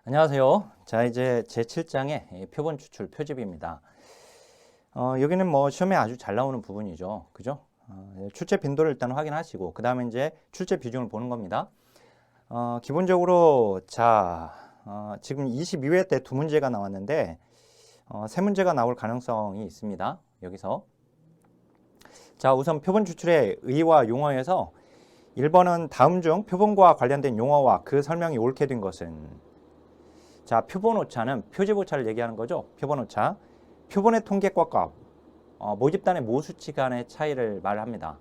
안녕하세요. 자, 이제 제7장의 표본 추출 표집입니다. 여기는 뭐 시험에 아주 잘 나오는 부분이죠. 그죠? 출제 빈도를 일단 확인하시고, 그 다음에 이제 출제 비중을 보는 겁니다. 기본적으로, 자, 지금 22회 때 두 문제가 나왔는데, 세 문제가 나올 가능성이 있습니다. 여기서. 자, 우선 표본 추출의 의의와 용어에서 1번은 다음 중 표본과 관련된 용어와 그 설명이 옳게 된 것은, 자, 표본 오차는 표집 오차를 얘기하는 거죠. 표본 오차. 표본의 통계과 값, 모집단의 모수치 간의 차이를 말합니다.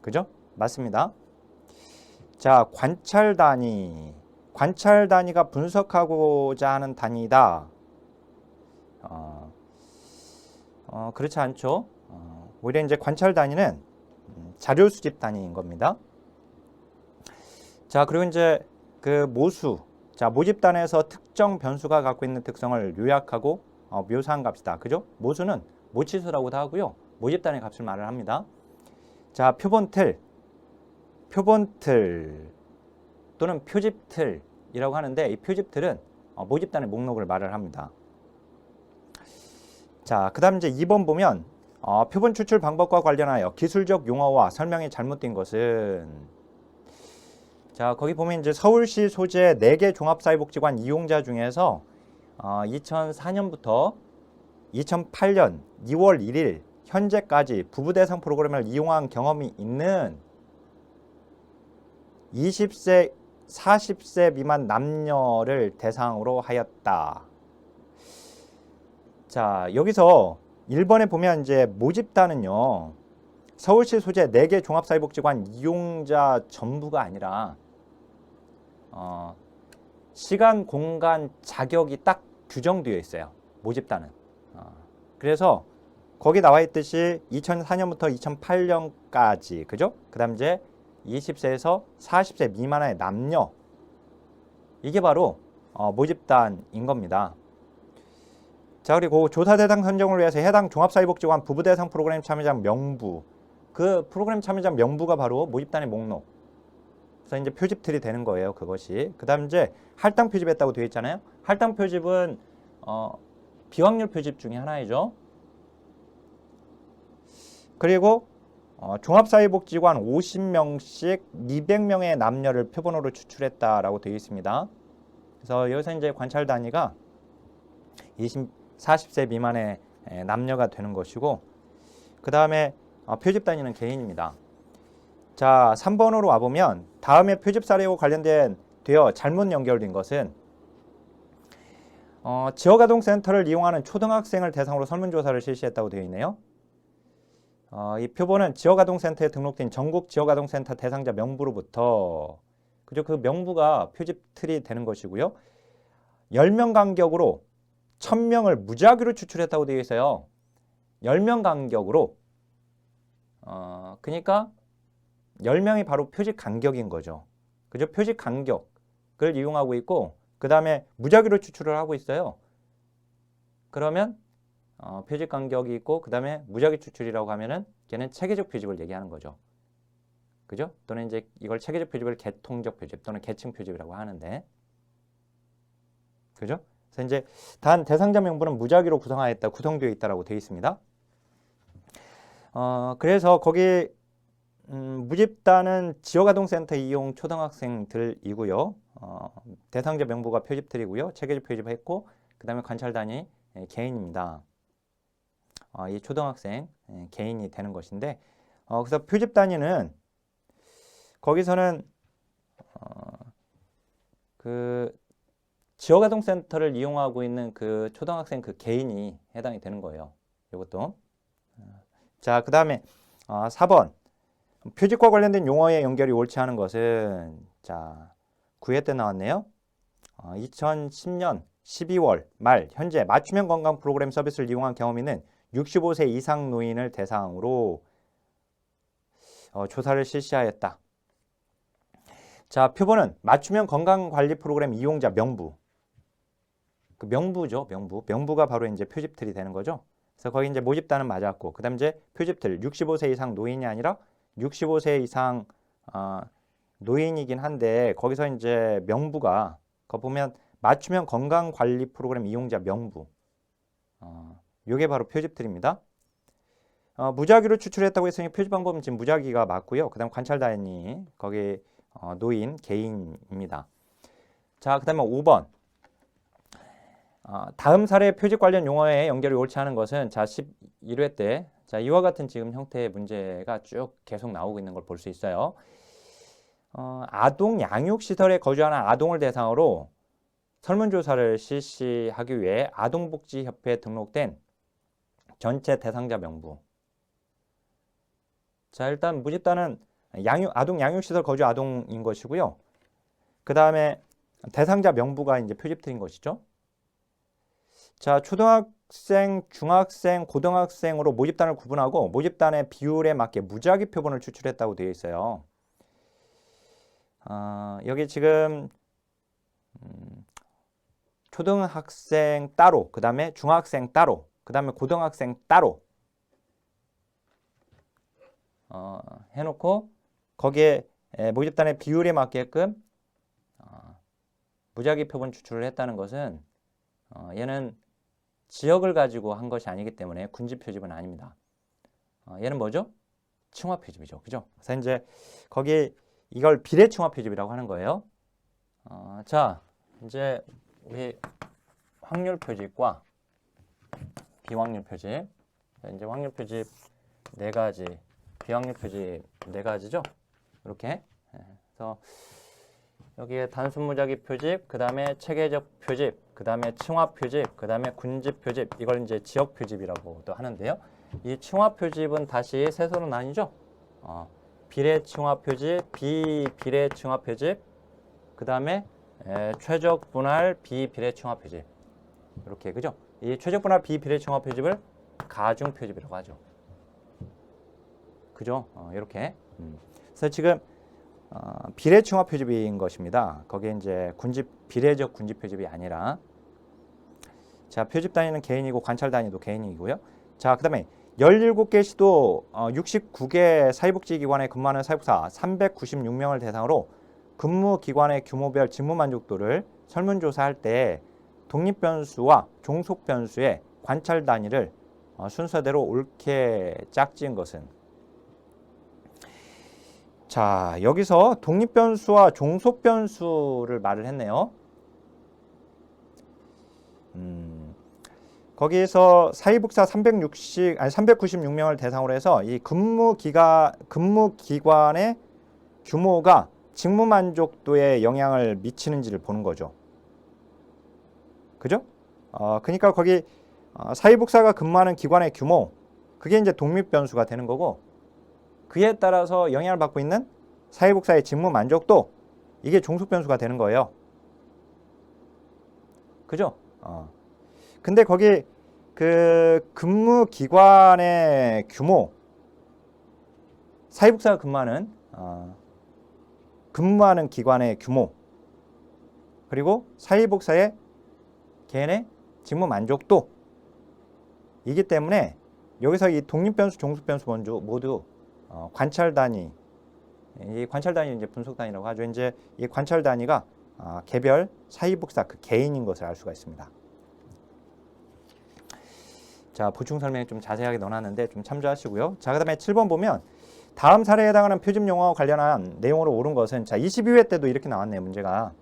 그죠? 맞습니다. 자, 관찰 단위. 관찰 단위가 분석하고자 하는 단위다. 그렇지 않죠. 오히려 이제 관찰 단위는 자료 수집 단위인 겁니다. 자, 그리고 이제 그 모수. 자, 모집단에서 특정 변수가 갖고 있는 특성을 요약하고 묘사한 값이다. 그죠? 모수는 모치수라고도 하고요. 모집단의 값을 말을 합니다. 자, 표본틀 또는 표집틀이라고 하는데, 이 표집틀은 모집단의 목록을 말을 합니다. 자, 그 다음 이제 2번 보면 표본 추출 방법과 관련하여 기술적 용어와 설명이 잘못된 것은, 자, 거기 보면 이제 서울시 소재 4개 종합사회복지관 이용자 중에서 2004년부터 2008년 2월 1일 현재까지 부부 대상 프로그램을 이용한 경험이 있는 20세, 40세 미만 남녀를 대상으로 하였다. 자, 여기서 1번에 보면 이제 모집단은요, 서울시 소재 4개 종합사회복지관 이용자 전부가 아니라 시간, 공간, 자격이 딱 규정되어 있어요. 모집단은. 그래서 거기 나와 있듯이 2004년부터 2008년까지, 그죠? 그 다음 이제 20세에서 40세 미만의 남녀, 이게 바로 모집단인 겁니다. 자, 그리고 조사 대상 선정을 위해서 해당 종합사회복지관 부부 대상 프로그램 참여자 명부, 그 프로그램 참여자 명부가 바로 모집단의 목록. 그래서 이제 표집틀이 되는 거예요. 그것이. 그 다음 이제 할당 표집했다고 되어 있잖아요. 할당 표집은 비확률 표집 중에 하나이죠. 그리고 종합사회복지관 50명씩 200명의 남녀를 표본으로 추출했다라고 되어 있습니다. 그래서 여기서 이제 관찰 단위가 40세 미만의 남녀가 되는 것이고, 그 다음에 표집 단위는 개인입니다. 자, 3번으로 와보면 다음에 표집 사례와 관련된 되어 잘못 연결된 것은 지역아동센터를 이용하는 초등학생을 대상으로 설문조사를 실시했다고 되어 있네요. 이 표본은 지역아동센터에 등록된 전국 지역아동센터 대상자 명부로부터, 그죠? 그 명부가 표집 틀이 되는 것이고요. 10명 간격으로 1000명을 무작위로 추출했다고 되어 있어요. 10명 간격으로. 그러니까 10명이 바로 표집 간격인 거죠. 그죠? 표집 간격을 이용하고 있고, 그 다음에 무작위로 추출을 하고 있어요. 그러면 표집 간격이 있고, 그 다음에 무작위 추출이라고 하면은 걔는 체계적 표집을 얘기하는 거죠. 그죠? 또는 이제 이걸 체계적 표집을 계통적 표집 또는 계층 표집이라고 하는데, 그죠? 그래서 이제 단 대상자 명부는 무작위로 구성되어 있다라고 되어 있습니다. 그래서 거기 무집단은 지역아동센터 이용 초등학생들이고요. 대상자 명부가 표집틀이고요. 체계적 표집했고, 그 다음에 관찰 단위 개인입니다. 이 초등학생 개인이 되는 것인데, 그래서 표집 단위는 거기서는 그 지역아동센터를 이용하고 있는 그 초등학생 그 개인이 해당이 되는 거예요. 이것도. 자, 그 다음에 4번. 표집과 관련된 용어의 연결이 옳지 않은 것은, 자, 9회 때 나왔네요. 2010년 12월 말 현재 맞춤형 건강 프로그램 서비스를 이용한 경험 있는 65세 이상 노인을 대상으로 조사를 실시하였다. 자, 표본은 맞춤형 건강관리 프로그램 이용자 명부. 그 명부죠, 명부. 명부가 바로 이제 표집틀이 되는 거죠. 그래서 거기 이제 모집단은 맞았고, 그 다음 이제 표집틀 65세 이상 노인이 아니라 65세 이상 노인이긴 한데, 거기서 이제 명부가, 거 보면 맞춤형 건강관리 프로그램 이용자 명부. 요게 바로 표집들입니다. 무작위로 추출했다고 했으니 표집 방법은 지금 무작위가 맞고요. 그 다음 관찰 단위, 거기 노인, 개인입니다. 자, 그 다음에 5번. 다음 사례 표집 관련 용어의 연결이 옳지 않은 것은 자 11회 때 자 이와 같은 지금 형태의 문제가 쭉 계속 나오고 있는 걸 볼 수 있어요. 아동 양육시설에 거주하는 아동을 대상으로 설문조사를 실시하기 위해 아동복지협회에 등록된 전체 대상자 명부. 자, 일단 무집단은 아동 양육시설 거주 아동인 것이고요. 그 다음에 대상자 명부가 이제 표집된 것이죠. 자, 초등학생, 중학생, 고등학생으로 모집단을 구분하고 모집단의 비율에 맞게 무작위 표본을 추출했다고 되어 있어요. 여기 지금 초등학생 따로, 그 다음에 중학생 따로, 그 다음에 고등학생 따로 해놓고 거기에 모집단의 비율에 맞게끔 무작위 표본 추출을 했다는 것은 얘는 지역을 가지고 한 것이 아니기 때문에 군집 표집은 아닙니다. 얘는 뭐죠? 층화 표집이죠. 그죠? 그래서 이제 거기 이걸 비례 층화 표집이라고 하는 거예요. 자, 이제 우리 확률 표집과 비확률 표집. 이제 확률 표집 4가지, 비확률 표집 4가지죠. 이렇게. 그래서 여기에 단순 무작위 표집, 그 다음에 체계적 표집, 그 다음에 층화 표집, 그 다음에 군집 표집, 이걸 이제 지역 표집이라고도 하는데요. 이 층화 표집은 다시 세서로 나뉘죠. 비례 층화 표집, 비비례 층화 표집, 그 다음에 최적 분할 비비례 층화 표집. 이렇게, 그죠? 이 최적 분할 비비례 층화 표집을 가중 표집이라고 하죠. 그죠? 이렇게. 그래서 지금 비례 층화 표집인 것입니다. 거기에 이제 비례적 군집 표집이 아니라. 자, 표집 단위는 개인이고 관찰 단위도 개인이고요. 자, 그 다음에 17개 시도 69개 사회복지기관에 근무하는 사회복사 396명을 대상으로 근무기관의 규모별 직무 만족도를 설문조사할 때 독립변수와 종속변수의 관찰 단위를 순서대로 옳게 짝지은 것은. 자, 여기서 독립변수와 종속변수를 말을 했네요. 거기에서 사회복사 396명을 대상으로 해서 이 근무기관의 규모가 직무 만족도에 영향을 미치는지를 보는 거죠. 그죠? 그러니까 거기 사회복사가 근무하는 기관의 규모, 그게 이제 독립변수가 되는 거고, 그에 따라서 영향을 받고 있는 사회복사의 직무 만족도, 이게 종속변수가 되는 거예요. 그죠? 근데 거기 그 근무기관의 규모, 사회복사가 근무하는 기관의 규모, 그리고 사회복사의 개인의 직무 만족도, 이기 때문에 여기서 이 독립변수, 종속변수 모두 관찰 단위, 이 관찰 단위 이제 분석 단위라고 하죠. 이제 이 관찰 단위가 개별 사회복사 그 개인인 것을 알 수가 있습니다. 자, 보충 설명에 좀 자세하게 넣어놨는데 좀 참조하시고요. 자, 그다음에 7번 보면 다음 사례에 해당하는 표집 용어와 관련한 내용으로 옳은 것은, 자, 22회 때도 이렇게 나왔네요. 문제가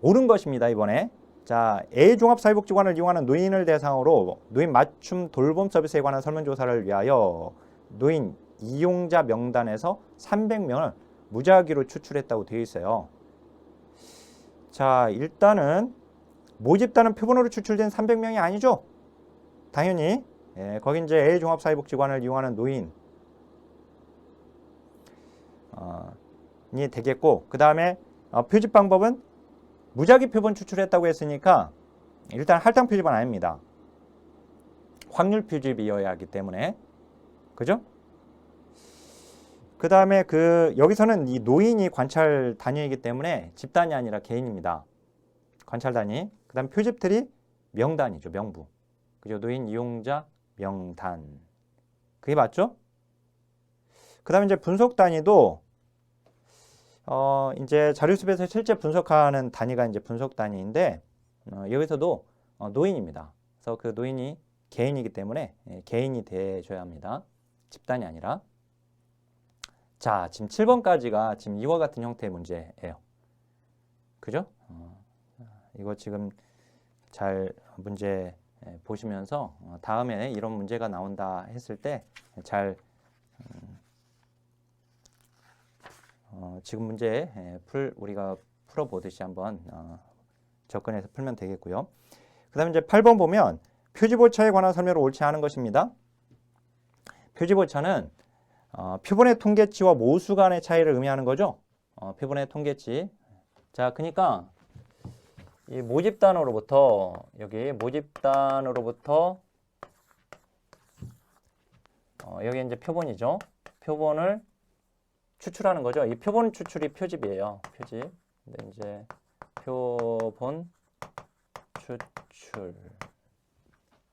옳은 것입니다. 이번에. 자, A종합사회복지관을 이용하는 노인을 대상으로 노인 맞춤 돌봄 서비스에 관한 설문조사를 위하여 노인 이용자 명단에서 300명을 무작위로 추출했다고 되어 있어요. 자, 일단은 모집단은 표본으로 추출된 300명이 아니죠. 당연히 거기 이제 A종합사회복지관을 이용하는 노인이 되겠고, 그 다음에 표집 방법은 무작위 표본 추출했다고 했으니까 일단 할당 표집은 아닙니다. 확률 표집이어야 하기 때문에. 그죠? 그 다음에 여기서는 이 노인이 관찰 단위이기 때문에 집단이 아니라 개인입니다. 관찰 단위. 그 다음 표집들이 명단이죠. 명부. 그죠? 노인 이용자 명단. 그게 맞죠? 그 다음에 이제 분석 단위도 이제 자료숲에서 실제 분석하는 단위가 이제 분석 단위인데 여기서도 노인입니다. 그래서 그 노인이 개인이기 때문에 개인이 돼줘야 합니다. 집단이 아니라. 자, 지금 7번까지가 지금 이와 같은 형태의 문제예요. 그죠? 이거 지금 잘 문제 보시면서 다음에 이런 문제가 나온다 했을 때 잘 지금 문제 우리가 풀어보듯이 한번 접근해서 풀면 되겠고요. 그 다음에 이제 8번 보면 표지보차에 관한 설명을 옳지 않은 것입니다. 표지보차는 표본의 통계치와 모수 간의 차이를 의미하는 거죠. 표본의 통계치. 자, 그러니까 이 모집단으로부터 여기 모집단으로부터 여기 이제 표본이죠. 표본을 추출하는 거죠. 이 표본 추출이 표집이에요. 표집. 근데 이제 표본 추출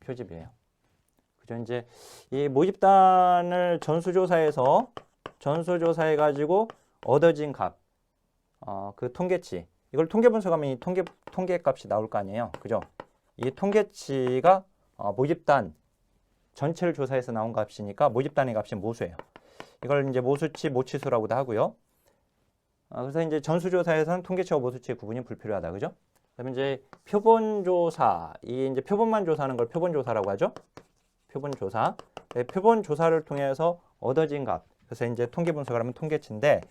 표집이에요. 그죠? 이제 이 모집단을 전수조사해 가지고 얻어진 값, 그 통계치. 이걸 통계 분석하면 이 통계 값이 나올 거 아니에요. 그죠? 이 통계치가 모집단 전체를 조사해서 나온 값이니까 모집단의 값이 모수예요. 이걸 이제 모수치, 모치수라고도 하고요. 그래서 이제 전수조사에서는 통계치와 모수치의 구분이 불필요하다. 그죠? 그다음에 이제 표본조사, 이 이제 표본만 조사하는 걸 표본조사라고 하죠. 표본조사. 표본조사를 통해서 얻어진 값. 그래서 이제 통계 분석을 하면 통계치인데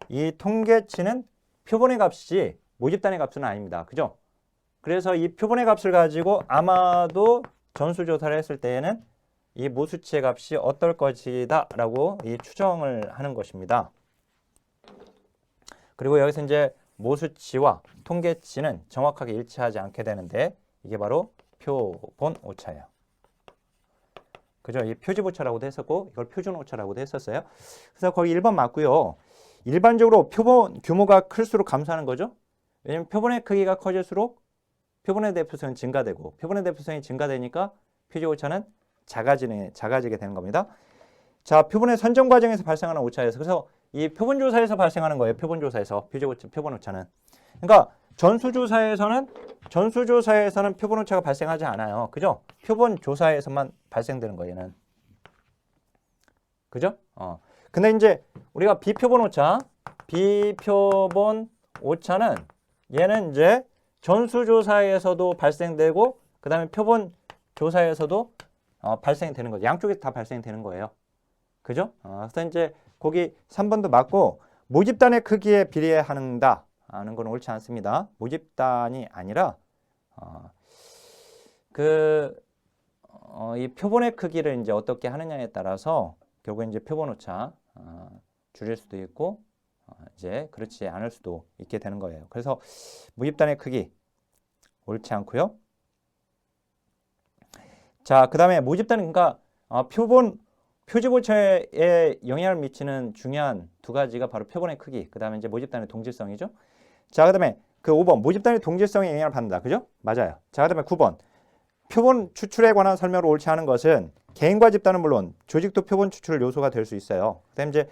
이 통계치는 표본의 값이지 모집단의 값은 아닙니다. 그죠? 그래서 이 표본의 값을 가지고 아마도 전수조사를 했을 때에는 이 모수치의 값이 어떨 것이다 라고 이 추정을 하는 것입니다. 그리고 여기서 이제 모수치와 통계치는 정확하게 일치하지 않게 되는데 이게 바로 표본 오차예요. 그죠? 이 표집 오차라고도 했었고 이걸 표준 오차라고도 했었어요. 그래서 거기 1번 맞고요. 일반적으로 표본 규모가 클수록 감소하는 거죠. 왜냐면 표본의 크기가 커질수록 표본의 대표성이 증가되고 표본의 대표성이 증가되니까 표집 오차는 작아지게 되는 겁니다. 자, 표본의 선정 과정에서 발생하는 오차에서 그래서 이 표본조사에서 발생하는 거예요. 표본조사에서 표본 오차는. 그러니까 전수조사에서는 표본 오차가 발생하지 않아요. 그죠? 표본조사에서만 발생되는 거예요, 얘는. 그죠? 근데 이제 우리가 비표본 오차는 얘는 이제 전수조사에서도 발생되고 그다음에 표본조사에서도 발생이 되는 거죠. 양쪽에서 다 발생이 되는 거예요. 그죠? 그래서 이제 거기 3번도 맞고 모집단의 크기에 비례한다 하는 건 옳지 않습니다. 모집단이 아니라 이 표본의 크기를 이제 어떻게 하느냐에 따라서 결국 이제 표본 오차 줄일 수도 있고 이제 그렇지 않을 수도 있게 되는 거예요. 그래서 모집단의 크기 옳지 않고요. 자, 그다음에 모집단은 그러니까 표집 오차에 영향을 미치는 중요한 두 가지가 바로 표본의 크기, 그다음에 이제 모집단의 동질성이죠. 자, 그다음에 그 5번 모집단의 동질성에 영향을 받는다. 그죠? 맞아요. 자, 그다음에 9번 표본 추출에 관한 설명을 옳지 않은 것은 개인과 집단은 물론 조직도 표본 추출 요소가 될 수 있어요. 그다음에 이제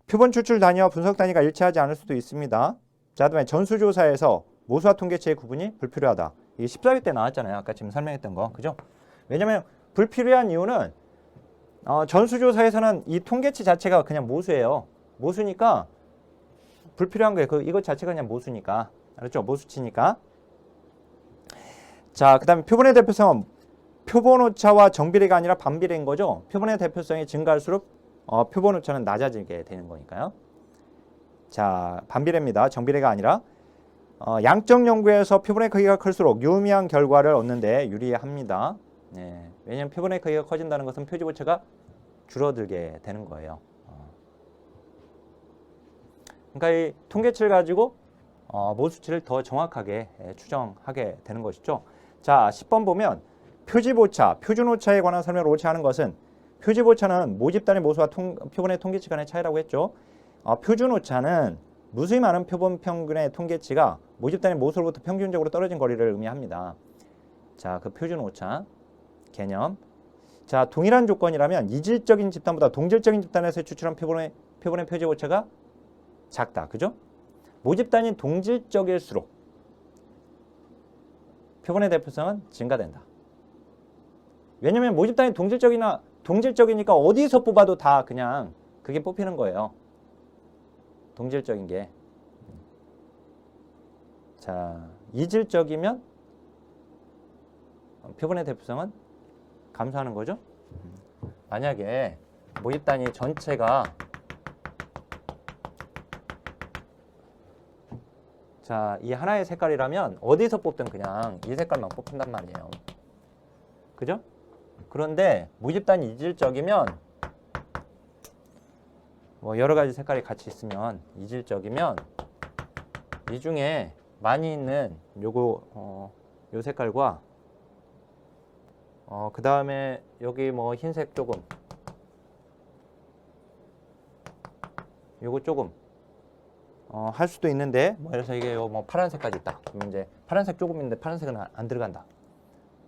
표본 추출 단위와 분석 단위가 일치하지 않을 수도 있습니다. 자, 그다음에 전수조사에서 모수와 통계치의 구분이 불필요하다. 이게 14회 때 나왔잖아요. 아까 지금 설명했던 거. 그죠? 왜냐면 불필요한 이유는 전수조사에서는 이 통계치 자체가 그냥 모수예요. 모수니까 불필요한 거예요. 이것 자체가 그냥 모수니까. 알았죠? 모수치니까. 자, 그 다음에 표본의 대표성은 표본 오차와 정비례가 아니라 반비례인 거죠. 표본의 대표성이 증가할수록 표본 오차는 낮아지게 되는 거니까요. 자, 반비례입니다. 정비례가 아니라. 양적 연구에서 표본의 크기가 클수록 유의미한 결과를 얻는데 유리합니다. 네, 왜냐하면 표본의 크기가 커진다는 것은 표집 오차가 줄어들게 되는 거예요. 그러니까 이 통계치를 가지고 모수치를 더 정확하게 추정하게 되는 것이죠. 자, 10번 보면 표집 오차, 표준 오차에 관한 설명을 옳지 않은 것은 표집 오차는 모집단의 모수와 표본의 통계치 간의 차이라고 했죠. 표준 오차는 무수히 많은 표본 평균의 통계치가 모집단의 모수로부터 평균적으로 떨어진 거리를 의미합니다. 자, 그 표준 오차 개념. 자, 동일한 조건이라면 이질적인 집단보다 동질적인 집단에서 추출한 표본의 표집 오차가 작다. 그죠? 모집단이 동질적일수록 표본의 대표성은 증가된다. 왜냐면 모집단이 동질적이니까 어디서 뽑아도 다 그냥 그게 뽑히는 거예요. 동질적인 게. 자, 이질적이면 표본의 대표성은 감소하는 거죠. 만약에 모집단이 전체가 자, 이 하나의 색깔이라면 어디서 뽑든 그냥 이 색깔만 뽑힌단 말이에요. 그죠? 그런데 모집단이 이질적이면 뭐 여러 가지 색깔이 같이 있으면 이질적이면 이 중에 많이 있는 요 색깔과 그 다음에 여기 뭐 흰색 조금 요거 조금 할 수도 있는데 뭐 그래서 이게 뭐 파란색까지 있다. 그러면 이제 파란색 조금인데 파란색은 안 들어간다.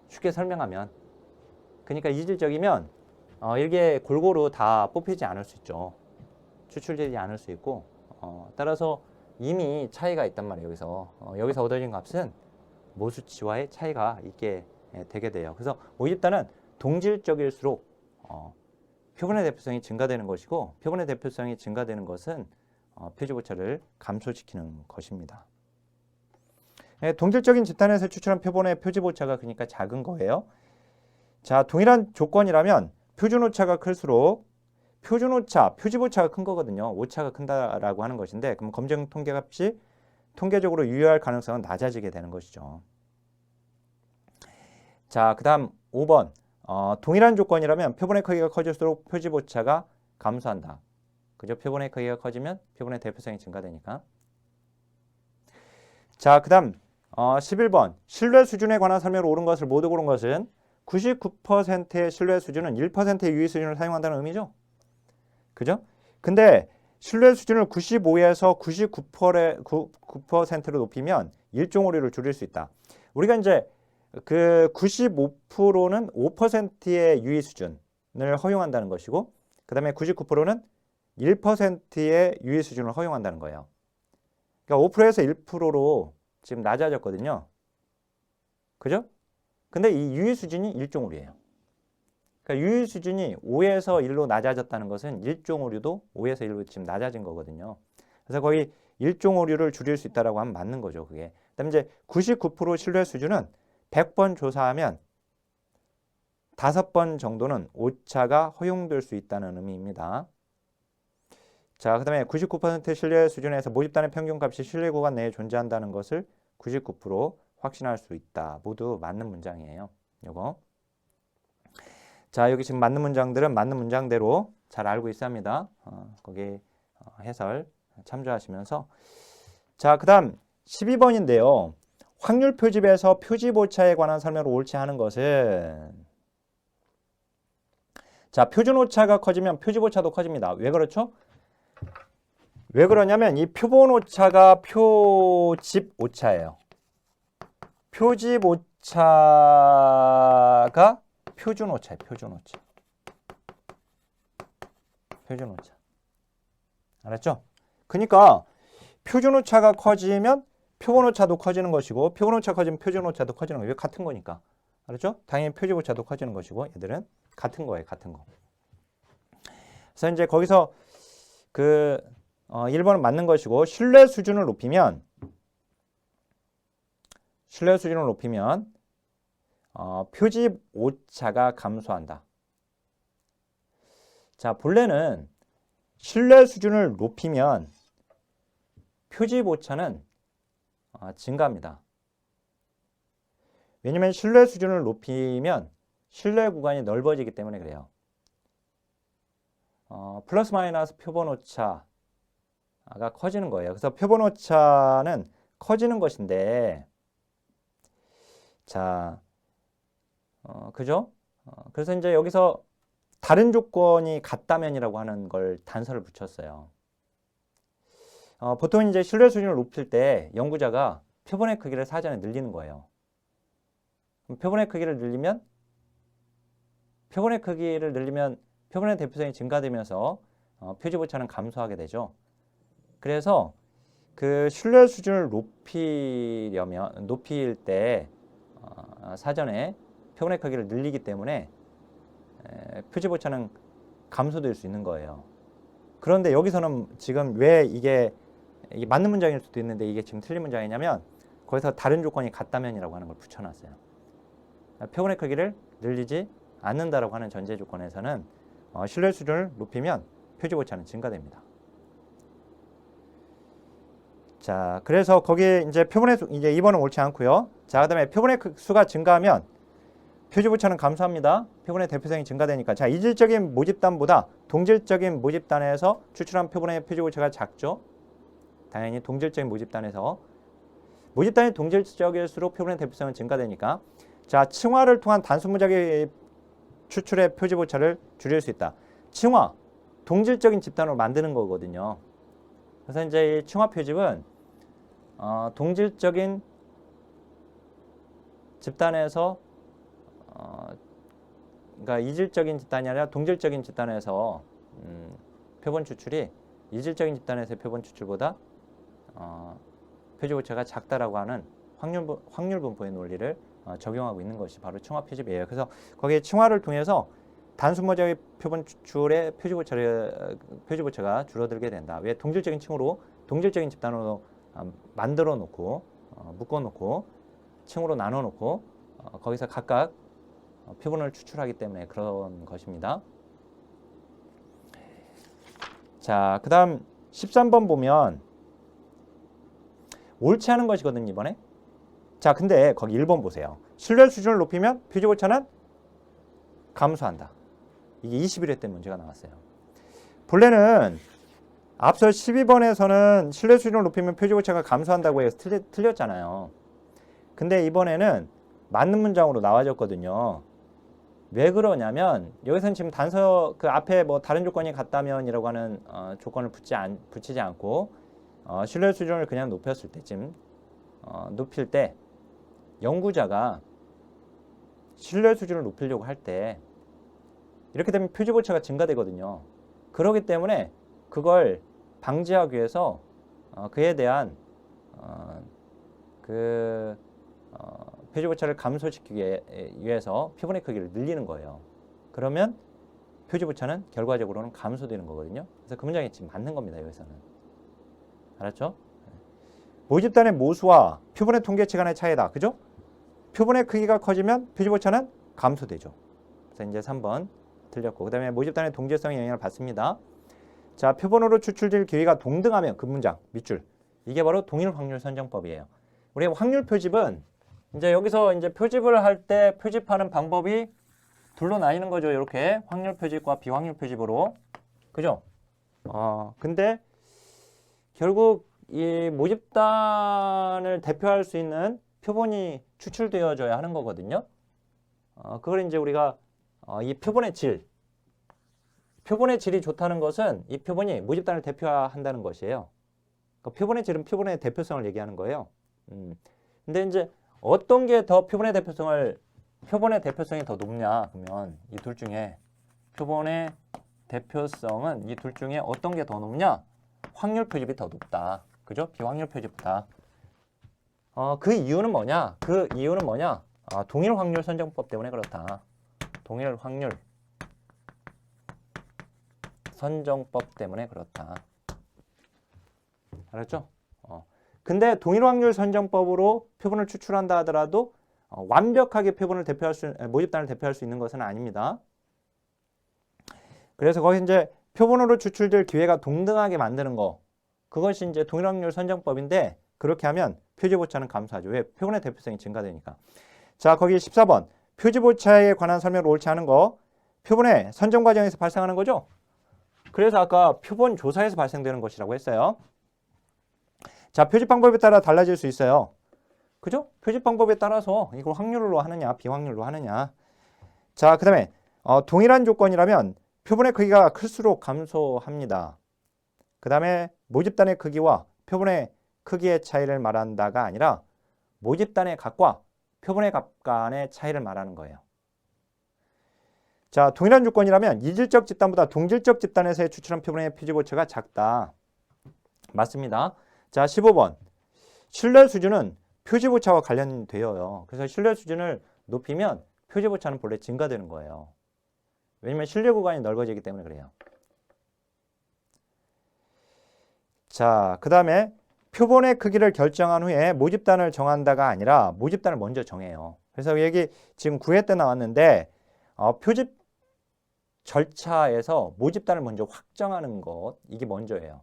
쉽게 설명하면 그러니까 이질적이면 이게 골고루 다 뽑히지 않을 수 있죠. 추출되지 않을 수 있고 따라서 이미 차이가 있단 말이에요. 여기서 얻어진 값은 모수치와의 차이가 있게 되게 돼요. 그래서 모집단은 동질적일수록 표본의 대표성이 증가되는 것이고 표본의 대표성이 증가되는 것은 표지보차를 감소시키는 것입니다. 동질적인 집단에서 추출한 표본의 표지보차가 그러니까 작은 거예요. 자, 동일한 조건이라면 표준오차가 클수록 표준오차, 표지보차가 큰 거거든요. 오차가 큰다라고 하는 것인데 그럼 검정 통계값이 통계적으로 유효할 가능성은 낮아지게 되는 것이죠. 자, 그 다음 5번 동일한 조건이라면 표본의 크기가 커질수록 표지보차가 감소한다. 그죠? 표본의 크기가 커지면 표본의 대표성이 증가되니까. 자, 그 다음 11번 신뢰 수준에 관한 설명을 옳은 것을 모두 고른 것은 99%의 신뢰 수준은 1%의 유의 수준을 사용한다는 의미죠. 그죠? 근데 신뢰 수준을 95에서 99%로 높이면 일종 오류를 줄일 수 있다. 우리가 이제 그 95%는 5%의 유의 수준을 허용한다는 것이고 그 다음에 99%는 1%의 유의 수준을 허용한다는 거예요. 그러니까 5%에서 1%로 지금 낮아졌거든요. 그죠? 근데 이 유의 수준이 일종 오류예요. 그러니까 유의 수준이 5에서 1로 낮아졌다는 것은 일종 오류도 5에서 1로 지금 낮아진 거거든요. 그래서 거의 일종 오류를 줄일 수 있다라고 하면 맞는 거죠, 그게. 그다음에 이제 99% 신뢰 수준은 100번 조사하면 5번 정도는 오차가 허용될 수 있다는 의미입니다. 자, 그 다음에 99% 신뢰 수준에서 모집단의 평균값이 신뢰 구간 내에 존재한다는 것을 99% 확신할 수 있다. 모두 맞는 문장이에요. 요거. 자, 여기 지금 맞는 문장들은 맞는 문장대로 잘 알고 있어야 합니다. 거기 해설 참조하시면서. 자, 그 다음 12번인데요. 확률 표집에서 표지오차에 관한 설명을 옳지 하는 것은 자, 표준오차가 커지면 표지오차도 커집니다. 왜 그렇죠? 왜 그러냐면 이 표본오차가 표집오차예요. 표집오차가 표준오차예요. 표준오차. 알았죠? 그러니까 표준오차가 커지면 표본오차도 커지는 것이고 표본오차 커지면 표준오차도 커지는 거예요. 같은 거니까. 알았죠? 당연히 표집오차도 커지는 것이고 얘들은 같은 거예요. 같은 거. 그래서 이제 거기서 그 1번은 맞는 것이고 신뢰 수준을 높이면 표집 오차가 감소한다. 자, 본래는 신뢰 수준을 높이면 표집 오차는 증가합니다. 왜냐하면 신뢰 수준을 높이면 신뢰 구간이 넓어지기 때문에 그래요. 플러스 마이너스 표본 오차가 커지는 거예요. 그래서 표본 오차는 커지는 것인데 자, 그죠? 그래서 이제 여기서 다른 조건이 같다면이라고 하는 걸 단서를 붙였어요. 보통 이제 신뢰 수준을 높일 때 연구자가 표본의 크기를 사전에 늘리는 거예요. 표본의 크기를 늘리면 표본의 대표성이 증가되면서 표집 오차는 감소하게 되죠. 그래서 그 신뢰 수준을 높일 때 사전에 표본의 크기를 늘리기 때문에 표집 오차는 감소될 수 있는 거예요. 그런데 여기서는 지금 왜 이게 맞는 문장일 수도 있는데 이게 지금 틀린 문장이냐면 거기서 다른 조건이 같다면이라고 하는 걸 붙여놨어요. 표본의 크기를 늘리지 않는다라고 하는 전제 조건에서는 신뢰 수준을 높이면 표집 오차는 증가됩니다. 자, 그래서 거기에 이제 표본의 수, 이제 2번은 옳지 않고요. 자, 그다음에 표본의 수가 증가하면 표집 오차는 감소합니다. 표본의 대표성이 증가되니까. 자, 이질적인 모집단보다 동질적인 모집단에서 추출한 표본의 표집 오차가 작죠. 당연히 동질적인 모집단에서 모집단이 동질적일수록 표본의 대표성은 증가되니까. 자, 층화를 통한 단순 무작위 추출의 표집 오차를 줄일 수 있다. 층화, 동질적인 집단으로 만드는 거거든요. 그래서 이제 이 층화 표집은 동질적인 집단에서 그러니까 이질적인 집단이 아니라 동질적인 집단에서 표본 추출이 이질적인 집단에서의 표본 추출보다 표집 오차가 작다라고 하는 확률 분포의 논리를 적용하고 있는 것이 바로 층화 표집이에요. 그래서 거기에 층화를 통해서 단순 무작위 표본 추출의 표집 오차가 줄어들게 된다. 왜? 동질적인 층으로 동질적인 집단으로 만들어 놓고 묶어 놓고 층으로 나눠 놓고 거기서 각각 표본을 추출하기 때문에 그런 것입니다. 자, 그 다음 13번 보면 옳지 않은 것이거든요, 이번에. 자, 근데 거기 1번 보세요. 신뢰 수준을 높이면 표집 오차는 감소한다. 이게 21회 때 문제가 나왔어요. 본래는 앞서 12번에서는 신뢰 수준을 높이면 표집 오차가 감소한다고 해서 틀렸잖아요. 근데 이번에는 맞는 문장으로 나와졌거든요. 왜 그러냐면 여기서는 지금 단서 그 앞에 뭐 다른 조건이 같다면이라고 하는 조건을 붙이지 않고 신뢰 수준을 그냥 높였을 때쯤 높일 때 연구자가 신뢰 수준을 높이려고 할 때 이렇게 되면 표집 오차가 증가되거든요. 그렇기 때문에 그걸 방지하기 위해서 그에 대한 표집 오차를 감소시키기 위해서 표본의 크기를 늘리는 거예요. 그러면 표집 오차는 결과적으로는 감소되는 거거든요. 그래서 그 문장이 지금 맞는 겁니다. 여기서는. 알았죠? 모집단의 모수와 표본의 통계치 간의 차이다. 그죠? 표본의 크기가 커지면 표집 오차는 감소되죠. 그래서 이제 3번 틀렸고, 그 다음에 모집단의 동질성에 영향을 받습니다. 자, 표본으로 추출될 기회가 동등하면 그 문장 밑줄, 이게 바로 동일 확률 선정법이에요. 우리 확률 표집은 이제 여기서 이제 표집을 할 때 표집하는 방법이 둘로 나뉘는 거죠. 이렇게 확률 표집과 비확률 표집으로. 그죠? 근데 결국 이 모집단을 대표할 수 있는 표본이 추출되어져야 하는 거거든요. 그걸 이제 우리가 이 표본의 질이 좋다는 것은 이 표본이 모집단을 대표한다는 것이에요. 그러니까 표본의 질은 표본의 대표성을 얘기하는 거예요. 근데 이제 어떤 게 더 표본의 대표성이 더 높냐? 그러면 이 둘 중에 표본의 대표성은 이 둘 중에 어떤 게 더 높냐? 확률 표집이 더 높다. 그죠? 비확률 표집보다. 그 이유는 뭐냐? 동일 확률 선정법 때문에 그렇다. 동일 확률 선정법 때문에 그렇다. 알았죠? 근데 동일 확률 선정법으로 표본을 추출한다 하더라도 완벽하게 모집단을 대표할 수 있는 것은 아닙니다. 그래서 거기 이제 표본으로 추출될 기회가 동등하게 만드는 거, 그것이 이제 동일 확률 선정법인데 그렇게 하면 표집 오차는 감소하죠. 왜? 표본의 대표성이 증가되니까. 자, 거기 14번 표집 오차에 관한 설명을 옳지 않은 거, 표본의 선정 과정에서 발생하는 거죠. 그래서 아까 표본 조사에서 발생되는 것이라고 했어요. 자, 표집 방법에 따라 달라질 수 있어요. 그죠? 표집 방법에 따라서 이걸 확률로 하느냐 비확률로 하느냐. 자, 그 다음에 동일한 조건이라면 표본의 크기가 클수록 감소합니다. 그 다음에 모집단의 크기와 표본의 크기의 차이를 말한다가 아니라 모집단의 값과 표본의 값 간의 차이를 말하는 거예요. 자, 동일한 조건이라면 이질적 집단보다 동질적 집단에서의 추출한 표본의 표집 오차가 작다. 맞습니다. 자, 15번. 신뢰 수준은 표지보차와 관련되어요. 그래서 신뢰 수준을 높이면 표지보차는 본래 증가되는 거예요. 왜냐면 신뢰 구간이 넓어지기 때문에 그래요. 자, 그 다음에 표본의 크기를 결정한 후에 모집단을 정한다가 아니라 모집단을 먼저 정해요. 그래서 여기 지금 9회 때 나왔는데 표집 절차에서 모집단을 먼저 확정하는 것, 이게 먼저예요.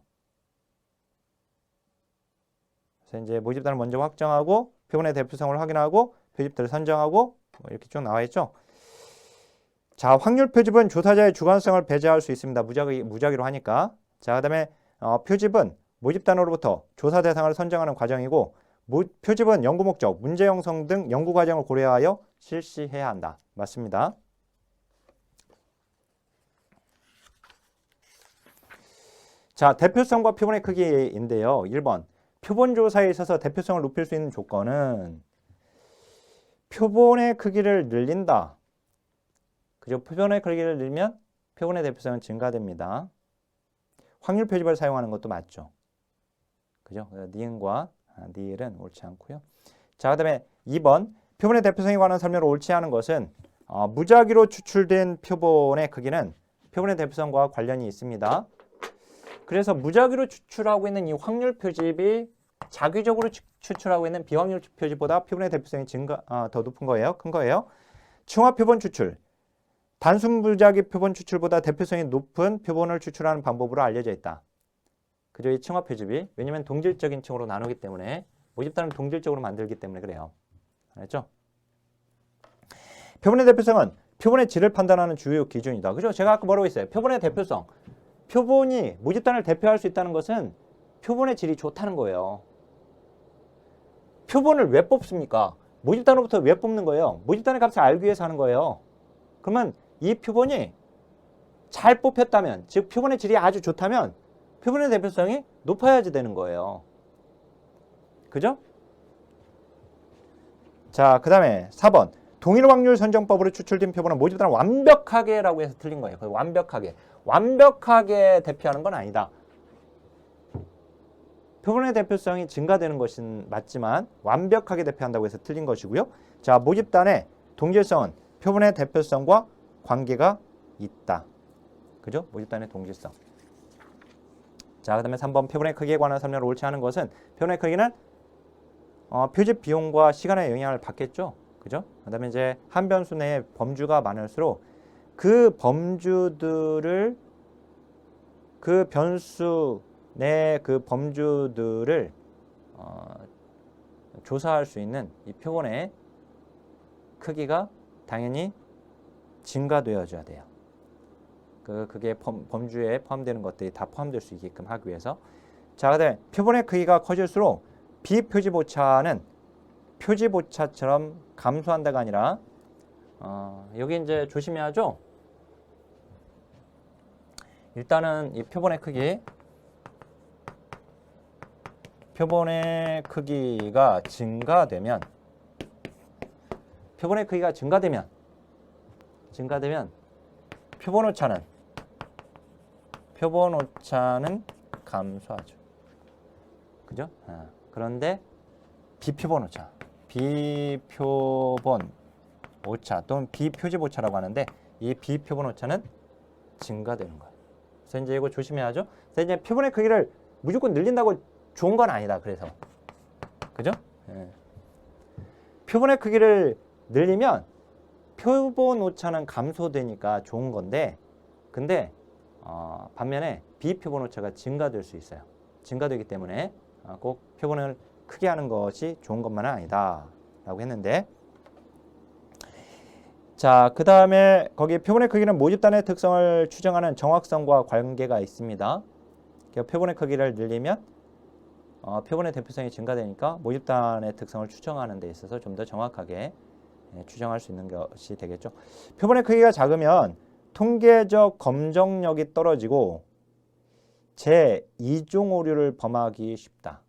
그래서 이제 모집단을 먼저 확정하고 표본의 대표성을 확인하고 표집들을 선정하고 뭐 이렇게 쭉 나와 있죠. 자, 확률 표집은 조사자의 주관성을 배제할 수 있습니다. 무작위로 하니까. 자, 그다음에 표집은 모집단으로부터 조사 대상을 선정하는 과정이고 표집은 연구 목적, 문제 형성 등 연구 과정을 고려하여 실시해야 한다. 맞습니다. 자, 대표성과 표본의 크기인데요. 1번. 표본 조사에 있어서 대표성을 높일 수 있는 조건은 표본의 크기를 늘린다. 그죠? 표본의 크기를 늘면 표본의 대표성은 증가됩니다. 확률 표집을 사용하는 것도 맞죠. 그죠? 니은과 니을은 옳지 않고요. 자, 그다음에 2번. 표본의 대표성에 관한 설명을 옳지 않은 것은 무작위로 추출된 표본의 크기는 표본의 대표성과 관련이 있습니다. 그래서 무작위로 추출하고 있는 이 확률 표집이 자기적으로 추출하고 있는 비확률 표집보다 표본의 대표성이 더 높은 거예요. 큰 거예요. 층화 표본 추출. 단순 무작위 표본 추출보다 대표성이 높은 표본을 추출하는 방법으로 알려져 있다. 그죠? 이 층화 표집이. 왜냐면 동질적인 층으로 나누기 때문에 모집단을 동질적으로 만들기 때문에 그래요. 알았죠? 표본의 대표성은 표본의 질을 판단하는 주요 기준이다. 그죠? 제가 아까 뭐라고 했어요? 표본의 대표성. 표본이 모집단을 대표할 수 있다는 것은 표본의 질이 좋다는 거예요. 표본을 왜 뽑습니까? 모집단으로부터 왜 뽑는 거예요? 모집단의 값을 알기 위해서 하는 거예요. 그러면 이 표본이 잘 뽑혔다면, 즉 표본의 질이 아주 좋다면 표본의 대표성이 높아야지 되는 거예요. 그죠? 자, 그 다음에 4번. 동일 확률 선정법으로 추출된 표본은 모집단을 완벽하게라고 해서 틀린 거예요. 완벽하게. 완벽하게 대표하는 건 아니다. 표본의 대표성이 증가되는 것은 맞지만 완벽하게 대표한다고 해서 틀린 것이고요. 자, 모집단의 동질성은 표본의 대표성과 관계가 있다. 그죠? 모집단의 동질성. 자, 그 다음에 3번. 표본의 크기에 관한 설명을 옳지 않은 것은 표본의 크기는 표집 비용과 시간에 영향을 받겠죠. 그죠? 그 다음에 이제 한 변수 내에 범주가 많을수록 그 범주들을 그 변수 내 그 범주들을 조사할 수 있는 이 표본의 크기가 당연히 증가되어줘야 돼요. 그게 범주에 포함되는 것들이 다 포함될 수 있게끔 하기 위해서. 자, 그다음에 표본의 크기가 커질수록 비표집 오차는 표집 오차처럼 감소한다가 아니라 여기 이제 조심해야죠. 일단은 이 표본의 크기가 증가되면 표본 오차는 감소하죠. 그죠? 그런데 비표본 오차 또는 비표집 오차라고 하는데 이 비표본 오차는 증가되는 거예요. 그래서 이제 이거 조심해야죠. 그래서 이제 표본의 크기를 무조건 늘린다고 좋은 건 아니다. 그래서 그죠? 표본의 크기를 늘리면 표본 오차는 감소되니까 좋은 건데, 근데 반면에 비표본 오차가 증가될 수 있어요. 증가되기 때문에 꼭 표본을 크게 하는 것이 좋은 것만은 아니다 라고 했는데, 자, 그 다음에 거기 표본의 크기는 모집단의 특성을 추정하는 정확성과 관계가 있습니다. 표본의 크기를 늘리면 표본의 대표성이 증가되니까 모집단의 특성을 추정하는 데 있어서 좀 더 정확하게 추정할 수 있는 것이 되겠죠. 표본의 크기가 작으면 통계적 검정력이 떨어지고 제2종 오류를 범하기 쉽다.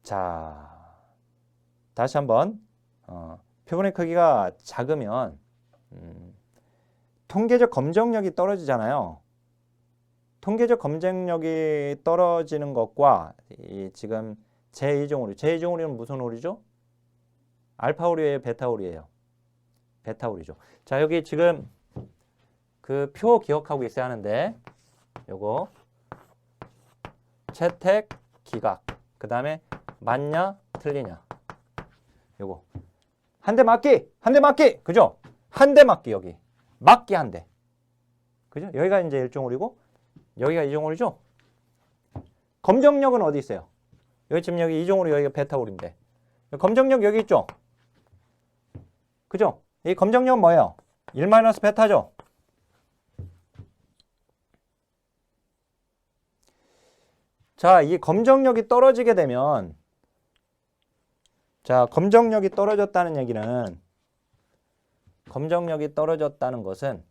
자, 다시 한번 표본의 크기가 작으면 통계적 검정력이 떨어지잖아요. 통계적 검증력이 떨어지는 것과 이 지금 제2종 오류. 제2종 오류는 무슨 오류죠? 알파 오류예요, 베타 오류예요? 베타 오류죠. 자, 여기 지금 그 표 기억하고 있어야 하는데 요거 채택, 기각, 그 다음에 맞냐, 틀리냐. 요거 한 대 맞기, 한 대 맞기, 그죠? 한 대 맞기 여기 맞기 한 대, 그죠? 여기가 이제 1종 오류고 여기가 2종 오류죠. 검정력은 어디 있어요? 여기 지금 여기 2종 오류, 여기가 베타 오류인데 검정력 여기 있죠? 그죠? 이 검정력은 뭐예요? 1-베타죠. 자, 이 검정력이 떨어지게 되면, 자, 검정력이 떨어졌다는 얘기는, 검정력이 떨어졌다는 것은,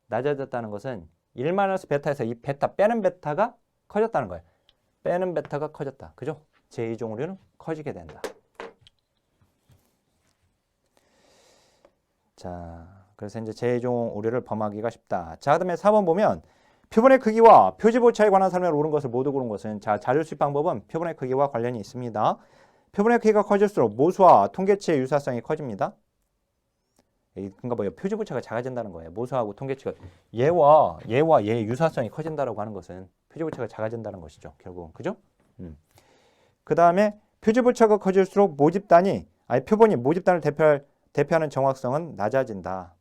낮아졌다는 것은 1-베타에서 이 베타, 빼는 베타가 커졌다는 거예요. 빼는 베타가 커졌다. 그죠? 제2종 오류는 커지게 된다. 자, 그래서 이제 제2종 오류를 범하기가 쉽다. 자, 그다음에 4번 보면, 표본의 크기와 표집 오차에 관한 설명을 옳은 것을 모두 고른 것은, 자, 자료 수집 방법은 표본의 크기와 관련이 있습니다. 표본의 크기가 커질수록 모수와 통계치의 유사성이 커집니다. 그러니까 뭐예요? 표집 오차가 작아진다는 거예요. 모수하고 통계치가 얘와 얘의 유사성이 커진다라고 하는 것은 표집 오차가 작아진다는 것이죠. 결국은 그죠? 그 다음에 표집 오차가 커질수록 모집단이 표본이 모집단을 대표하는 정확성은 낮아진다.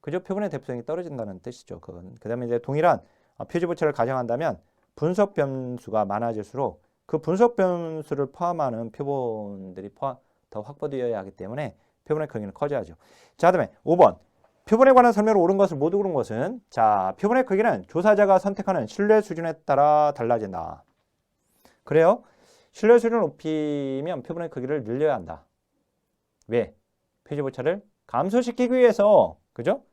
그죠? 표본의 대표성이 떨어진다는 뜻이죠. 그건. 그 다음에 이제 동일한 표집 오차를 가정한다면 분석 변수가 많아질수록 그 분석 변수를 포함하는 표본들이 더 확보되어야 하기 때문에 표본의 크기는 커져야죠. 자, 그다음에 5번. 표본에 관한 설명을 옳은 것을 모두 고른 것은, 자, 표본의 크기는 조사자가 선택하는 신뢰 수준에 따라 달라진다. 그래요? 신뢰 수준을 높이면 표본의 크기를 늘려야 한다. 왜? 표집 오차를 감소시키기 위해서. 그죠?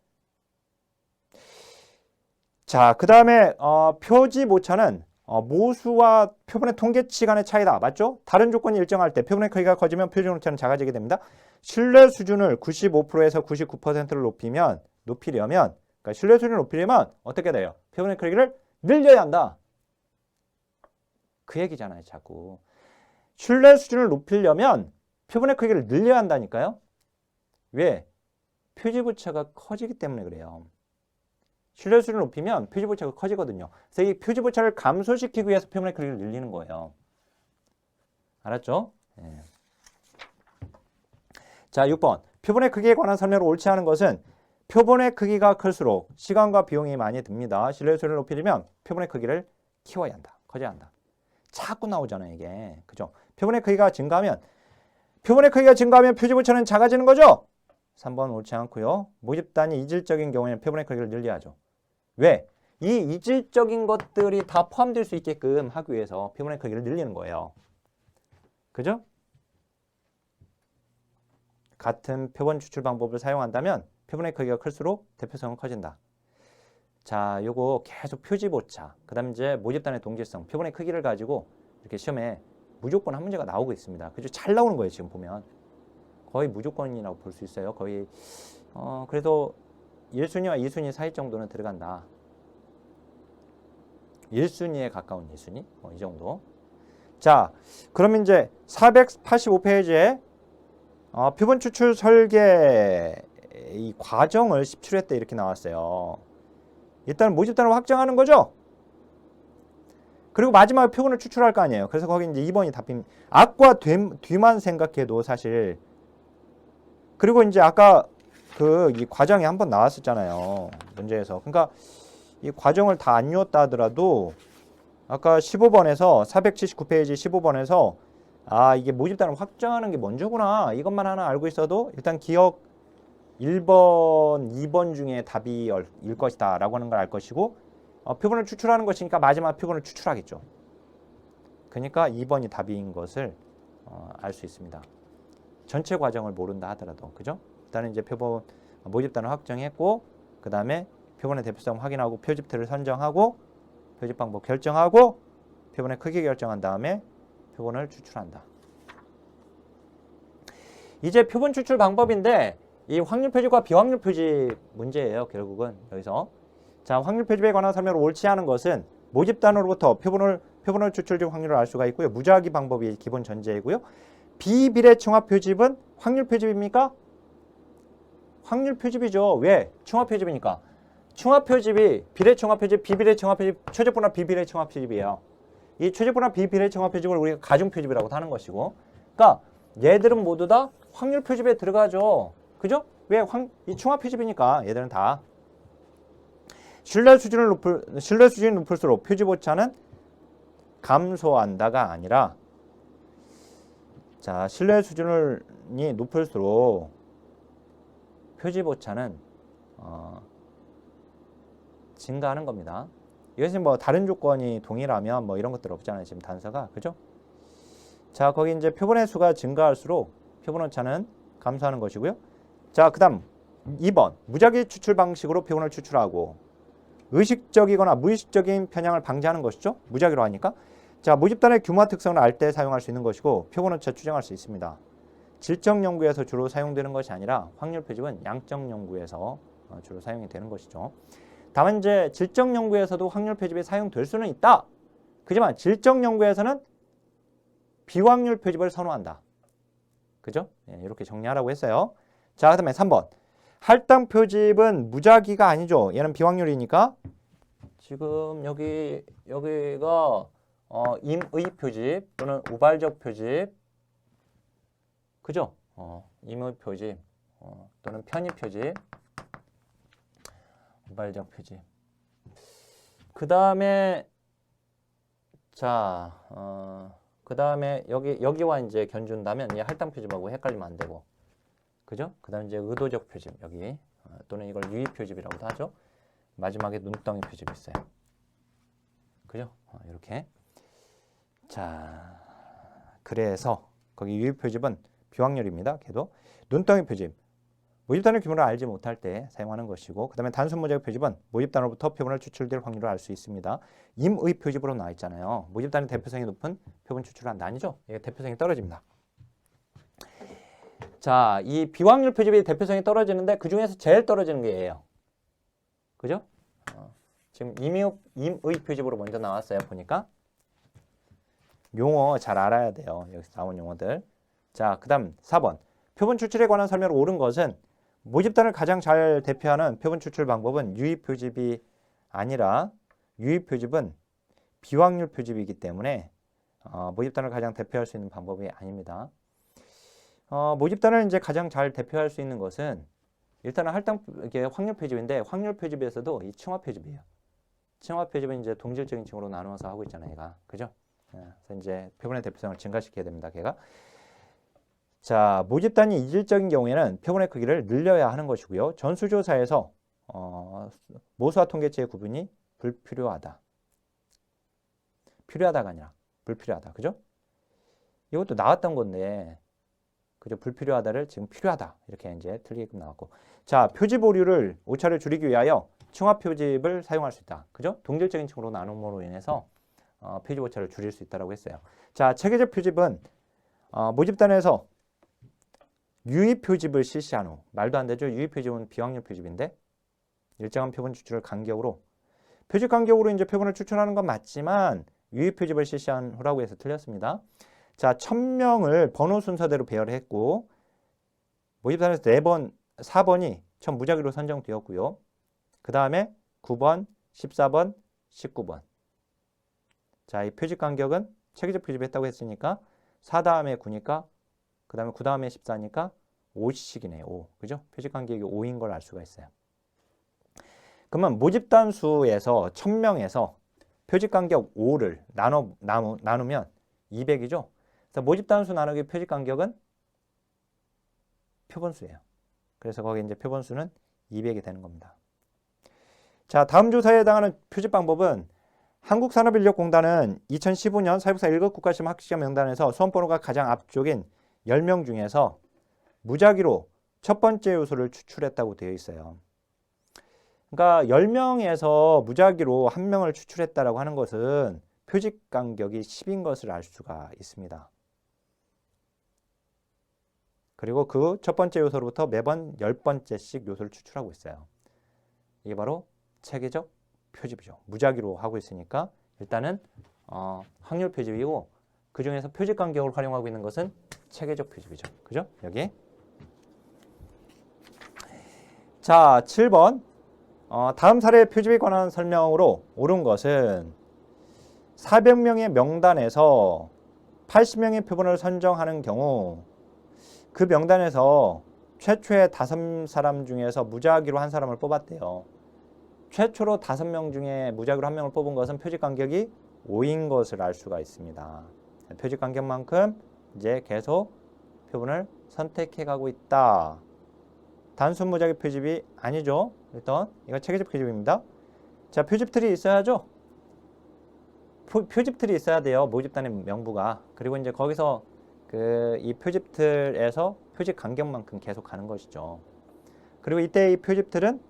자, 그 다음에 표집 오차는 모수와 표본의 통계치 간의 차이다. 맞죠? 다른 조건이 일정할 때 표본의 크기가 커지면 표집 오차는 작아지게 됩니다. 신뢰 수준을 95%에서 99%를 높이려면, 그러니까 신뢰 수준을 높이려면 어떻게 돼요? 표본의 크기를 늘려야 한다. 그 얘기잖아요, 자꾸. 신뢰 수준을 높이려면 표본의 크기를 늘려야 한다니까요. 왜? 표집 오차가 커지기 때문에 그래요. 신뢰 수준을 높이면 표집 오차가 커지거든요. 그래서 이 표집 오차를 감소시키기 위해서 표본의 크기를 늘리는 거예요. 알았죠? 네. 자, 6번. 표본의 크기에 관한 설명을 옳지 않은 것은 표본의 크기가 클수록 시간과 비용이 많이 듭니다. 신뢰 수준을 높이려면 표본의 크기를 키워야 한다. 커져야 한다. 자꾸 나오잖아요, 이게. 그죠? 표본의 크기가 증가하면 표집 오차는 작아지는 거죠? 3번 옳지 않고요. 모집단이 이질적인 경우에는 표본의 크기를 늘려야죠. 왜? 이 이질적인 것들이 다 포함될 수 있게끔 하기 위해서 표본의 크기를 늘리는 거예요. 그죠? 같은 표본 추출 방법을 사용한다면 표본의 크기가 클수록 대표성은 커진다. 자, 요거 계속 표집 오차, 그 다음에 이제 모집단의 동질성, 표본의 크기를 가지고 이렇게 시험에 무조건 한 문제가 나오고 있습니다. 그죠? 잘 나오는 거예요, 지금 보면. 거의 무조건이라고 볼 수 있어요. 거의 그래도 1순위와 2순위 사이 정도는 들어간다. 1순위에 가까운 2순위? 이 정도. 자, 그러면 이제 485페이지에 표본 추출 설계 이 과정을 17회 때 이렇게 나왔어요. 일단 모집단을 확정하는 거죠. 그리고 마지막에 표본을 추출할 거 아니에요. 그래서 거기 이제 2번이 답입니다. 앞과 뒤만 생각해도 사실. 그리고 이제 아까 이 과정이 한번 나왔었잖아요, 문제에서. 그러니까 이 과정을 다 안 외웠다 하더라도 아까 15번에서 479페이지 15번에서 이게 모집단을 확정하는 게 먼저구나, 이것만 하나 알고 있어도 일단 기억 1번, 2번 중에 답이 일 것이다 라고 하는 걸 알 것이고, 표본을 추출하는 것이니까 마지막 표본을 추출하겠죠. 그러니까 2번이 답인 것을 알 수 있습니다. 전체 과정을 모른다 하더라도. 그죠? 일단은 이제 표본 모집단을 확정했고, 그 다음에 표본의 대표성 확인하고 표집틀을 선정하고 표집 방법 결정하고 표본의 크기 결정한 다음에 표본을 추출한다. 이제 표본 추출 방법인데 이 확률 표집과 비확률 표집 문제예요. 결국은 여기서 자, 확률 표집에 관한 설명을 옳지 않은 것은 모집단으로부터 표본을 추출될 확률을 알 수가 있고요. 무작위 방법이 기본 전제이고요. 비비례 총합 표집은 확률 표집입니까? 확률 표집이죠. 왜? 총합 표집이니까. 총합 표집이 비례 총합 표집, 비비례 총합 표집, 최적분합 비비례 총합 표집이에요. 이 최적분합 비비례 총합 표집을 우리가 가중 표집이라고 하는 것이고, 그러니까 얘들은 모두 다 확률 표집에 들어가죠. 그죠? 왜? 이 총합 표집이니까 얘들은 다. 신뢰 수준이 높을수록 표집 오차는 감소한다가 아니라, 자, 신뢰 수준이 높을수록 표집 오차는 증가하는 겁니다. 이것은 뭐 다른 조건이 동일하면 뭐 이런 것들 없잖아요. 지금 단서가. 그죠? 자, 거기 이제 표본의 수가 증가할수록 표본 오차는 감소하는 것이고요. 자, 그 다음 2번. 무작위 추출 방식으로 표본을 추출하고 의식적이거나 무의식적인 편향을 방지하는 것이죠. 무작위로 하니까. 자, 모집단의 규모와 특성을 알 때 사용할 수 있는 것이고 표본 오차 추정할 수 있습니다. 질적 연구에서 주로 사용되는 것이 아니라 확률 표집은 양적 연구에서 주로 사용이 되는 것이죠. 다만 이제 질적 연구에서도 확률 표집이 사용될 수는 있다. 그지만 질적 연구에서는 비확률 표집을 선호한다. 그죠? 예, 이렇게 정리하라고 했어요. 자, 그 다음에 3번. 할당 표집은 무작위가 아니죠. 얘는 비확률이니까. 지금 여기가 임의 표집 또는 우발적 표집. 그죠? 임의 표집 또는 편의 표집. 우발적 표집. 그 다음에 자, 그 다음에 여기와 이제 견준다면 이 할당 표집하고 헷갈리면 안 되고. 그죠? 그 다음에 이제 의도적 표집 여기 또는 이걸 유의 표집이라고도 하죠. 마지막에 눈덩이 표집이 있어요. 그죠? 이렇게. 자, 그래서 거기 유의 표집은 비확률입니다. 걔도 눈덩이 표집. 모집단의 규모를 알지 못할 때 사용하는 것이고, 그 다음에 단순 무작위 표집은 모집단으로부터 표본을 추출될 확률을 알 수 있습니다. 임의 표집으로 나와 있잖아요. 모집단의 대표성이 높은 표본 추출을 한다 아니죠? 이게 대표성이 떨어집니다. 자, 이 비확률 표집의 대표성이 떨어지는데 그 중에서 제일 떨어지는 게 얘예요. 그죠? 지금 임의 표집으로 먼저 나왔어요. 보니까 용어 잘 알아야 돼요. 여기서 나온 용어들. 자, 그 다음 4번. 표본 추출에 관한 설명을 옳은 것은 모집단을 가장 잘 대표하는 표본 추출 방법은 유의 표집이 아니라 유의 표집은 비확률 표집이기 때문에 모집단을 가장 대표할 수 있는 방법이 아닙니다. 모집단을 이제 가장 잘 대표할 수 있는 것은 일단은 이게 확률 표집인데 확률 표집에서도 이 층화 표집이에요. 층화 표집은 이제 동질적인 층으로 나누어서 하고 있잖아요, 얘가. 그죠? 그래서 이제 표본의 대표성을 증가시켜야 됩니다, 걔가. 자, 모집단이 이질적인 경우에는 표본의 크기를 늘려야 하는 것이고요. 전수조사에서 모수와 통계치의 구분이 불필요하다. 필요하다가 아니라 불필요하다. 그죠? 이것도 나왔던 건데, 그죠? 불필요하다를 지금 필요하다. 이렇게 이제 틀리게끔 나왔고. 자, 표집 오류를 오차를 줄이기 위하여 층화 표집을 사용할 수 있다. 그죠? 동질적인 층으로 나눔으로 인해서 표집 오차를 줄일 수 있다고 했어요. 자, 체계적 표집은 모집단에서 유의 표집을 실시한 후, 말도 안 되죠. 유의 표집은 비확률 표집인데 일정한 표본 추출을 간격으로 표집 간격으로 이제 표본을 추출하는 건 맞지만 유의 표집을 실시한 후라고 해서 틀렸습니다. 자, 1000명을 번호 순서대로 배열했고 모집단에서 4번이 처음 무작위로 선정되었고요. 그 다음에 9번, 14번, 19번. 자, 이 표집 간격은 체계적 표집했다고 했으니까 4 다음에 9니까 그 다음에 9 다음에 14니까 5씩이네요. 5. 그죠? 표집 간격이 5인 걸 알 수가 있어요. 그러면 모집단 수에서 1000명에서 표집 간격 5를 나누면 200이죠? 그래서 모집단 수 나누기 표집 간격은 표본수예요. 그래서 거기 이제 표본수는 200이 되는 겁니다. 자, 다음 조사에 해당하는 표집 방법은 한국산업인력공단은 2015년 사회복사 1급 국가시험 합격자 명단에서 수험번호가 가장 앞쪽인 10명 중에서 무작위로 첫 번째 요소를 추출했다고 되어 있어요. 그러니까 10명에서 무작위로 1명을 추출했다라고 하는 것은 표집 간격이 10인 것을 알 수가 있습니다. 그리고 그 첫 번째 요소로부터 매번 10번째씩 요소를 추출하고 있어요. 이게 바로 체계적 표집이죠. 무작위로 하고 있으니까 일단은 확률 표집이고 그 중에서 표집 간격을 활용하고 있는 것은 체계적 표집이죠. 그죠? 여기. 자, 7번. 다음 사례의 표집에 관한 설명으로 옳은 것은 400명의 명단에서 80명의 표본을 선정하는 경우 그 명단에서 최초의 5사람 중에서 무작위로 한 사람을 뽑았대요. 최초로 5명 중에 무작위로 1명을 뽑은 것은 표집 간격이 5인 것을 알 수가 있습니다. 표집 간격만큼 이제 계속 표본을 선택해 가고 있다. 단순 무작위 표집이 아니죠. 일단 이건 체계적 표집입니다. 자, 표집틀이 있어야죠. 표집틀이 있어야 돼요. 모집단의 명부가. 그리고 이제 거기서 이 표집틀에서 표집 간격만큼 계속 가는 것이죠. 그리고 이때 이 표집틀은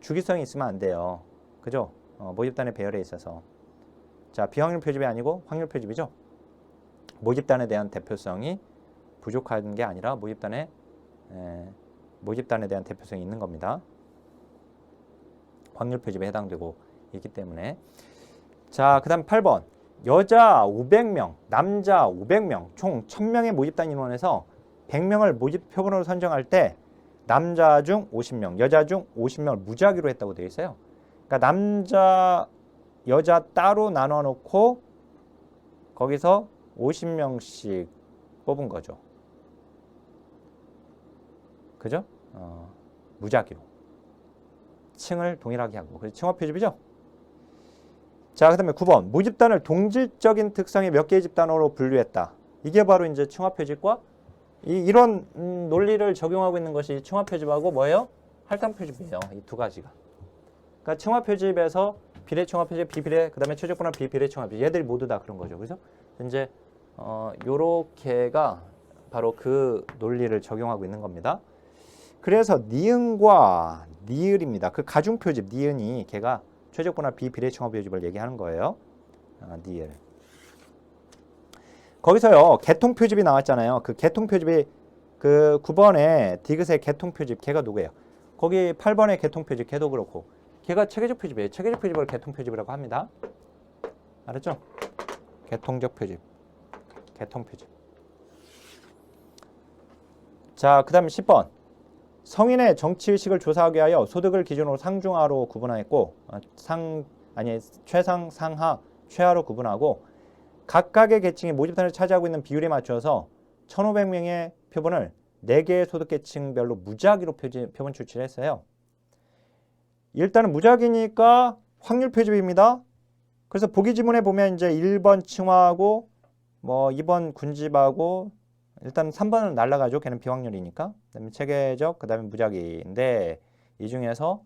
주기성이 있으면 안 돼요. 그죠? 모집단의 배열에 있어서. 자, 비확률 표집이 아니고 확률 표집이죠. 모집단에 대한 대표성이 부족한 게 아니라 모집단에 대한 대표성이 있는 겁니다. 확률 표집에 해당되고 있기 때문에. 자, 그 다음 8번. 여자 500명, 남자 500명, 총 1000명의 모집단 인원에서 100명을 모집 표본으로 선정할 때 남자 중 50명, 여자 중 50명을 무작위로 했다고 되어 있어요. 그러니까 남자, 여자 따로 나눠 놓고 거기서 50명씩 뽑은 거죠. 그죠? 무작위로. 층을 동일하게 하고. 그래서 층화 표집이죠. 자, 그 다음에 9번. 모집단을 동질적인 특성의 몇 개의 집단으로 분류했다. 이게 바로 이제 층화 표집과 이런 논리를 적용하고 있는 것이 층화 표집하고 뭐예요? 할당 표집이에요. 이 두 가지가. 그러니까 층화 표집에서 비례 층화 표집, 비비례, 그 다음에 최적분화 비비례 층화 표집. 얘들이 모두 다 그런 거죠. 그죠? 이제 요렇게가 바로 그 논리를 적용하고 있는 겁니다. 그래서 니은과 니을입니다. 그 가중 표집 니은이 걔가 최적분화 비비례 층화 표집을 얘기하는 거예요. 니을. 거기서요 개통 표집이 나왔잖아요. 그 개통 표집이 그 9번에 디귿의 개통 표집 걔가 누구예요? 거기 8번의 개통 표집 걔도 그렇고 걔가 체계적 표집이에요. 체계적 표집을 개통 표집이라고 합니다. 알았죠? 개통적 표집, 개통 표집. 자, 그 다음 10번. 성인의 정치의식을 조사하기 위하여 소득을 기준으로 상중하로 구분하였고 최상, 상하, 최하로 구분하고 각각의 계층이 모집단을 차지하고 있는 비율에 맞춰서 1500명의 표본을 4개의 소득 계층별로 무작위로 표본 출시를 했어요. 일단은 무작위니까 확률 표집입니다. 그래서 보기 지문에 보면 이제 1번 층화하고 2번 군집하고 일단 3번은 날라가죠. 걔는 비확률이니까. 그다음에 체계적, 그다음에 무작위인데 이 중에서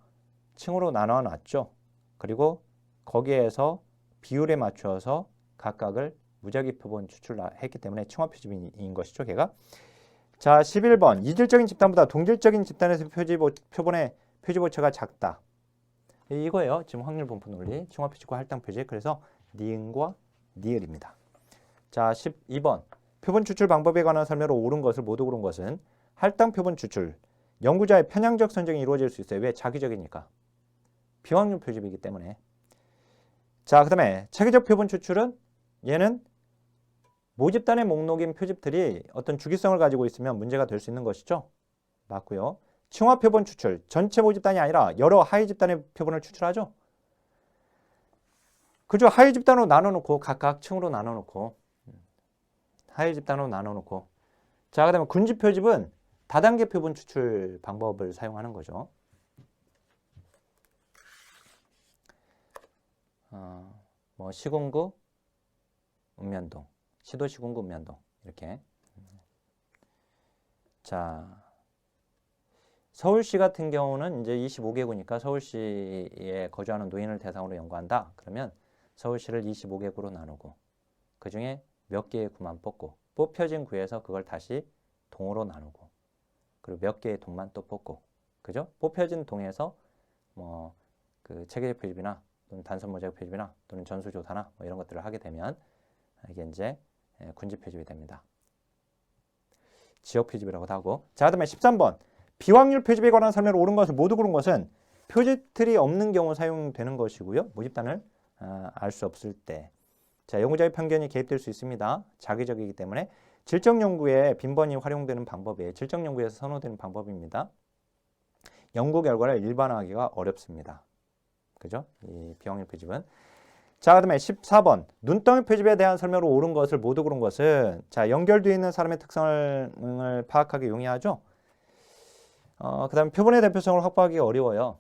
층으로 나눠 놨죠. 그리고 거기에서 비율에 맞춰서 각각을 무작위 표본 추출했기 때문에 층화 표집인 것이죠. 걔가. 자, 11번. 이질적인 집단보다 동질적인 집단에서 표본의 표집 오차가 작다. 이거예요. 지금 확률 분포 논리, 층화 표집과 할당 표집. 그래서 니은과 니을입니다. 자, 12번. 표본 추출 방법에 관한 설명으로 옳은 것을 모두 고른 것은 할당 표본 추출. 연구자의 편향적 선정이 이루어질 수 있어요. 왜? 자기적이니까. 비확률 표집이기 때문에. 자, 그 다음에 체계적 표본 추출은 얘는 모집단의 목록인 표집들이 어떤 주기성을 가지고 있으면 문제가 될 수 있는 것이죠. 맞고요. 층화 표본 추출. 전체 모집단이 아니라 여러 하위 집단의 표본을 추출하죠. 그죠? 하위 집단으로 나눠놓고 각각 층으로 나눠놓고 하위 집단으로 나눠놓고. 자, 그 다음에 군집 표집은 다단계 표본 추출 방법을 사용하는 거죠. 시군구, 읍면동, 시도 시군구, 읍면동 이렇게. 자, 서울시 같은 경우는 이제 25개구니까 서울시에 거주하는 노인을 대상으로 연구한다. 그러면 서울시를 25개구로 나누고 그 중에 몇 개의 구만 뽑고 뽑혀진 구에서 그걸 다시 동으로 나누고 그리고 몇 개의 동만 또 뽑고 그죠? 뽑혀진 동에서 그 체계적 표집이나 또는 단선 모자이크 표집이나 또는 전수 조사나 이런 것들을 하게 되면 이게 이제 군집 표집이 됩니다. 지역 표집이라고도 하고. 자, 그다음에 13번. 비확률 표집에 관한 설명을 옳은 것을 모두 고른 것은 표집틀이 없는 경우 사용되는 것이고요. 모집단을 알 수 없을 때. 자, 연구자의 편견이 개입될 수 있습니다. 자기적이기 때문에. 질적 연구에 빈번히 활용되는 방법이에요. 질적 연구에서 선호되는 방법입니다. 연구 결과를 일반화하기가 어렵습니다. 그죠? 이 비확률 표집은. 자, 그다음에 14번. 눈덩이 표집에 대한 설명으로 옳은 것을 모두 고른 것은 자, 연결되어 있는 사람의 특성을 파악하기 용이하죠. 그다음에 표본의 대표성을 확보하기 어려워요.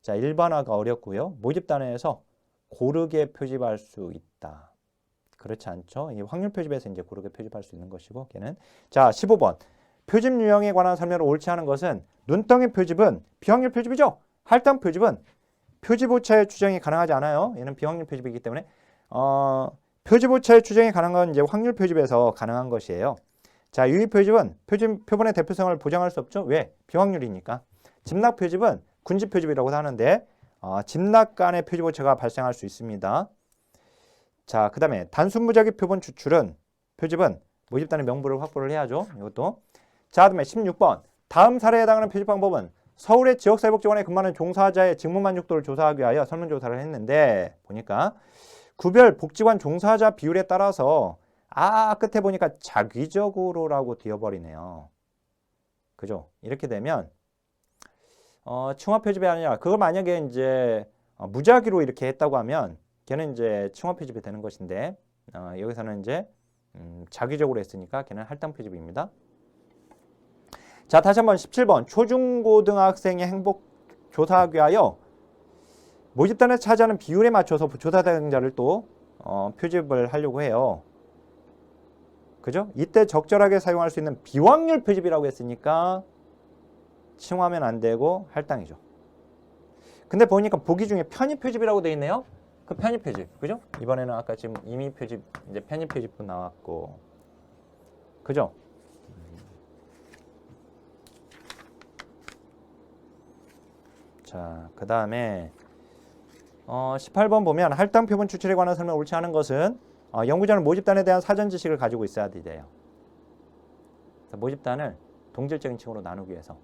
자, 일반화가 어렵고요. 모집단에서 고르게 표집할 수 있다. 그렇지 않죠? 이 확률 표집에서 이제 고르게 표집할 수 있는 것이고, 걔는. 자, 15번. 표집 유형에 관한 설명을 옳지 않은 것은 눈덩이 표집은 비확률 표집이죠. 할당 표집은 표집 오차의 추정이 가능하지 않아요. 얘는 비확률 표집이기 때문에 표집 오차의 추정이 가능한 건 이제 확률 표집에서 가능한 것이에요. 자, 유의 표집은 표본의 대표성을 보장할 수 없죠. 왜? 비확률이니까. 집락 표집은 군집 표집이라고도 하는데 집락 간의 표집 오차가 발생할 수 있습니다. 자, 그 다음에 단순 무작위 표본 추출은 표집은 모집단의 명부를 확보를 해야죠. 이것도. 자, 그 다음에 16번. 다음 사례에 해당하는 표집 방법은 서울의 지역사회복지관에 근무하는 종사자의 직무 만족도를 조사하기 위하여 설문조사를 했는데 보니까 구별 복지관 종사자 비율에 따라서 끝에 보니까 자기적으로라고 띄어버리네요. 그죠? 이렇게 되면 층화 표집이 아니라 그걸 만약에 이제 무작위로 이렇게 했다고 하면 걔는 이제 층화 표집이 되는 것인데 여기서는 이제 자기적으로 했으니까 걔는 할당 표집입니다. 자, 다시 한번 17번. 초중고등학생의 행복 조사하기 위하여 모집단에서 차지하는 비율에 맞춰서 조사 대상자를 또 표집을 하려고 해요. 그죠? 이때 적절하게 사용할 수 있는 비확률 표집이라고 했으니까 층화하면 안 되고 할당이죠. 근데 보니까 보기 중에 편입 표집이라고 되어 있네요. 그 편입 표집. 그죠? 이번에는 아까 지금 임의 표집, 이제 편입 표집도 나왔고. 그죠? 자, 그 다음에 18번 보면 할당 표본 추출에 관한 설명을 옳지 않은 것은 연구자는 모집단에 대한 사전 지식을 가지고 있어야 돼요. 모집단을 동질적인 층으로 나누기 위해서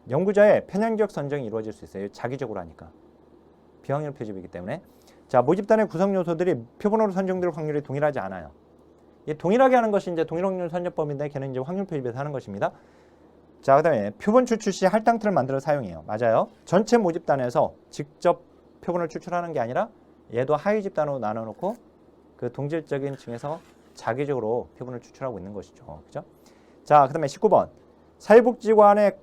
연구자의 편향적 선정이 이루어질 수 있어요. 자기적으로 하니까. 비확률 표집이기 때문에. 자, 모집단의 구성 요소들이 표본으로 선정될 확률이 동일하지 않아요. 이 동일하게 하는 것이 이제 동일 확률 선정법인데 걔는 이제 확률 표집에서 하는 것입니다. 자, 그 다음에 표본 추출 시 할당틀을 만들어 사용해요. 맞아요. 전체 모집단에서 직접 표본을 추출하는 게 아니라 얘도 하위 집단으로 나눠놓고 그 동질적인 층에서 자기적으로 표본을 추출하고 있는 것이죠. 그죠? 자, 그 다음에 19번. 사회복지관의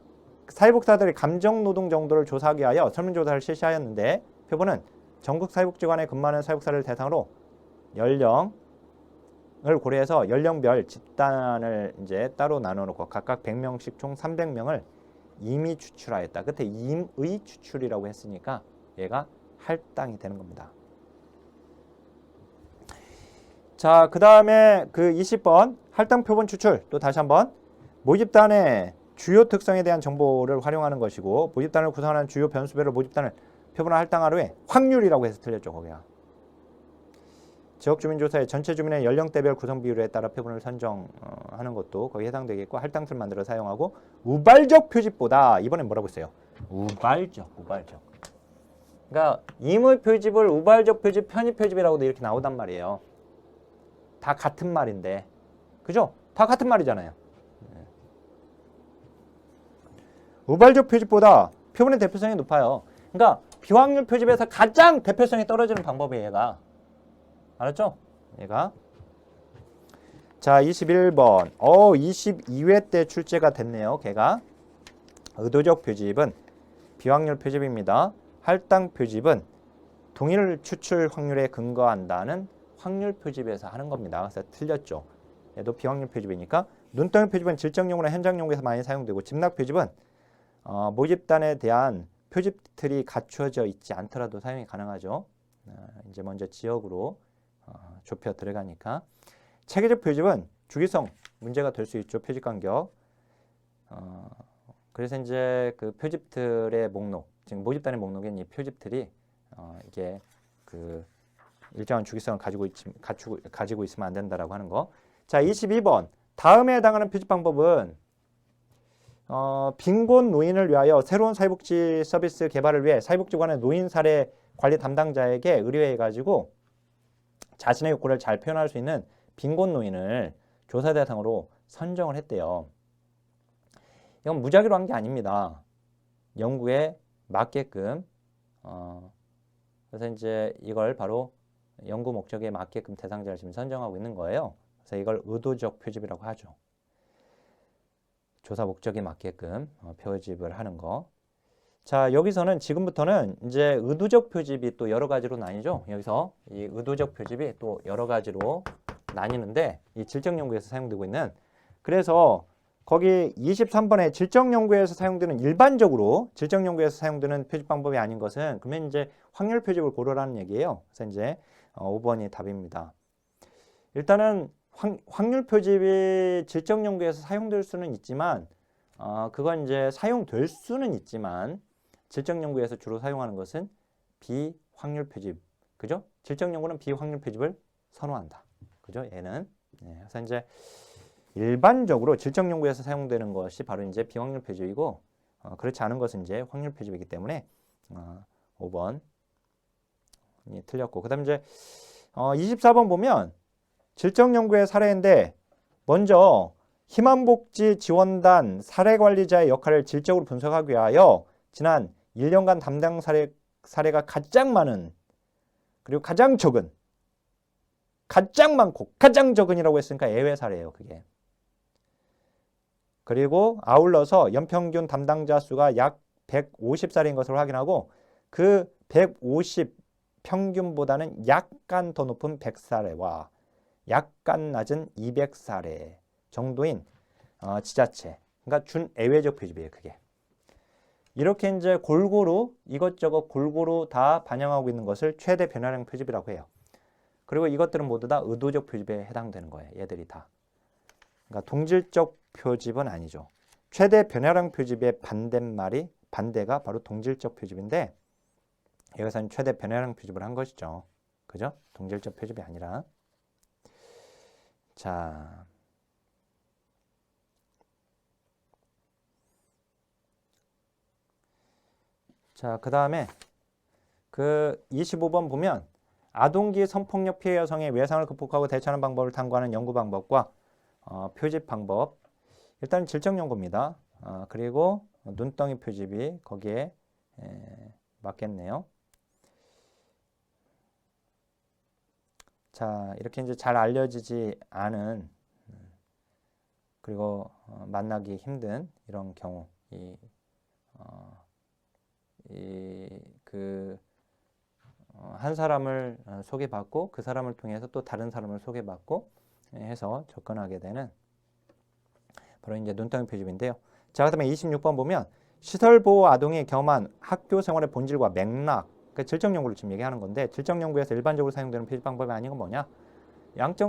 사회복사들의 감정노동 정도를 조사하기 위하여 설문조사를 실시하였는데 표본은 전국 사회복지관에 근무하는 사회복사를 대상으로 연령을 고려해서 연령별 집단을 이제 따로 나눠놓고 각각 100명씩 총 300명을 임의 추출하였다. 끝에 임의 추출이라고 했으니까 얘가 할당이 되는 겁니다. 자, 그 다음에 그 20번 할당 표본 추출 또 다시 한번 모집단의 주요 특성에 대한 정보를 활용하는 것이고 모집단을 구성하는 주요 변수별로 모집단을 표본화 할당하루에 확률이라고 해서 틀렸죠. 거기가. 지역주민조사의 전체 주민의 연령대별 구성 비율에 따라 표본을 선정하는 것도 거기에 해당되겠고 할당틀 만들어 사용하고 우발적 표집보다 이번엔 뭐라고 했어요? 우발적. 그러니까 임의 표집을 우발적 표집, 편입 표집이라고도 이렇게 나오단 말이에요. 다 같은 말인데. 그죠? 다 같은 말이잖아요. 우발적 표집보다 표본의 대표성이 높아요. 그러니까 비확률 표집에서 가장 대표성이 떨어지는 방법이에요. 얘가. 알았죠? 얘가. 자, 21번. 22회 때 출제가 됐네요. 걔가. 의도적 표집은 비확률 표집입니다. 할당 표집은 동일 추출 확률에 근거한다는 확률 표집에서 하는 겁니다. 그래서 틀렸죠. 얘도 비확률 표집이니까. 눈덩이 표집은 질적용으로 현장용에서 많이 사용되고 집락 표집은 모집단에 대한 표집틀이 갖춰져 있지 않더라도 사용이 가능하죠. 이제 먼저 지역으로 좁혀 들어가니까. 체계적 표집은 주기성 문제가 될 수 있죠. 표집 간격. 그래서 이제 그 표집틀의 목록, 지금 모집단의 목록엔 이 표집틀이 이게 그 일정한 주기성을 가지고 있으면 안 된다라고 하는 거. 자, 22번. 다음에 해당하는 표집 방법은 빈곤 노인을 위하여 새로운 사회복지 서비스 개발을 위해 사회복지관의 노인 사례 관리 담당자에게 의뢰해가지고 자신의 욕구를 잘 표현할 수 있는 빈곤 노인을 조사 대상으로 선정을 했대요. 이건 무작위로 한 게 아닙니다. 연구에 맞게끔 그래서 이제 이걸 바로 연구 목적에 맞게끔 대상자를 지금 선정하고 있는 거예요. 그래서 이걸 의도적 표집이라고 하죠. 조사 목적에 맞게끔 표집을 하는 거. 자, 여기서는 지금부터는 이제 의도적 표집이 또 여러 가지로 나뉘죠. 여기서 이 의도적 표집이 또 여러 가지로 나뉘는데 이 질적 연구에서 사용되고 있는 그래서 거기 23번에 질적 연구에서 사용되는 일반적으로 질적 연구에서 사용되는 표집 방법이 아닌 것은 그러면 이제 확률 표집을 고려라는 얘기예요. 그래서 이제 5번이 답입니다. 일단은 확률 표집이 질적 연구에서 사용될 수는 있지만 그건 이제 사용될 수는 있지만 질적 연구에서 주로 사용하는 것은 비확률 표집. 그죠? 질적 연구는 비확률 표집을 선호한다. 그죠? 얘는. 네, 그래서 이제 일반적으로 질적 연구에서 사용되는 것이 바로 이제 비확률 표집이고 그렇지 않은 것은 이제 확률 표집이기 때문에 5번이 틀렸고 그다음 이제 24번 보면 질적 연구의 사례인데 먼저 희망복지지원단 사례관리자의 역할을 질적으로 분석하기 위하여 지난 1년간 담당 사례가 가장 많은 그리고 가장 적은 가장 많고 가장 적은이라고 했으니까 예외 사례예요. 그게. 그리고 아울러서 연평균 담당자 수가 약 150사례인 것을 확인하고 그 150 평균보다는 약간 더 높은 100사례와 약간 낮은 200사례 정도인 지자체. 그러니까 준예외적 표집이에요. 그게. 이렇게 이제 골고루 이것저것 골고루 다 반영하고 있는 것을 최대 변화량 표집이라고 해요. 그리고 이것들은 모두 다 의도적 표집에 해당되는 거예요. 얘들이 다. 그러니까 동질적 표집은 아니죠. 최대 변화량 표집의 반대가 바로 동질적 표집인데 여기서는 최대 변화량 표집을 한 것이죠. 그죠? 동질적 표집이 아니라. 자, 그 다음에 그 25번 보면 아동기 성폭력 피해 여성의 외상을 극복하고 대처하는 방법을 탐구하는 연구 방법과 표집 방법. 일단 질적 연구입니다. 그리고 눈덩이 표집이 거기에 맞겠네요. 자, 이렇게 이제 잘 알려지지 않은 그리고 만나기 힘든 이런 경우 한 사람을 소개받고 그 사람을 통해서 또 다른 사람을 소개받고 해서 접근하게 되는 바로 이제 눈덩이 표집인데요. 자, 그다음에 26번 보면 시설 보호 아동이 경험한 학교 생활의 본질과 맥락, 그러니까 질적 연구를 지금 얘기하는 건데 질적 연구에서 일반적으로 사용되는 표집 방법이 아닌 건 뭐냐?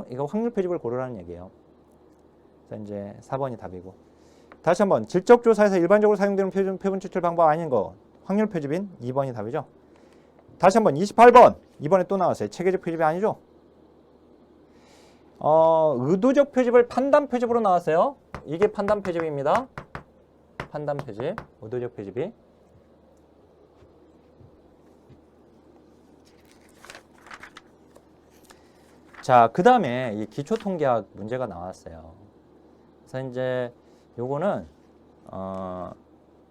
이거 확률 표집을 고르라는 얘기예요. 그래서 이제 4번이 답이고. 다시 한번 질적 조사에서 일반적으로 사용되는 표본 추출 방법 아닌 거 확률 표집인 2번이 답이죠. 다시 한번 28번 이번에 또 나왔어요. 체계적 표집이 아니죠. 의도적 표집을 판단 표집으로 나왔어요. 이게 판단 표집입니다. 판단 표집, 의도적 표집이. 자, 그 다음에 이 기초통계학 문제가 나왔어요. 그래서 이제 요거는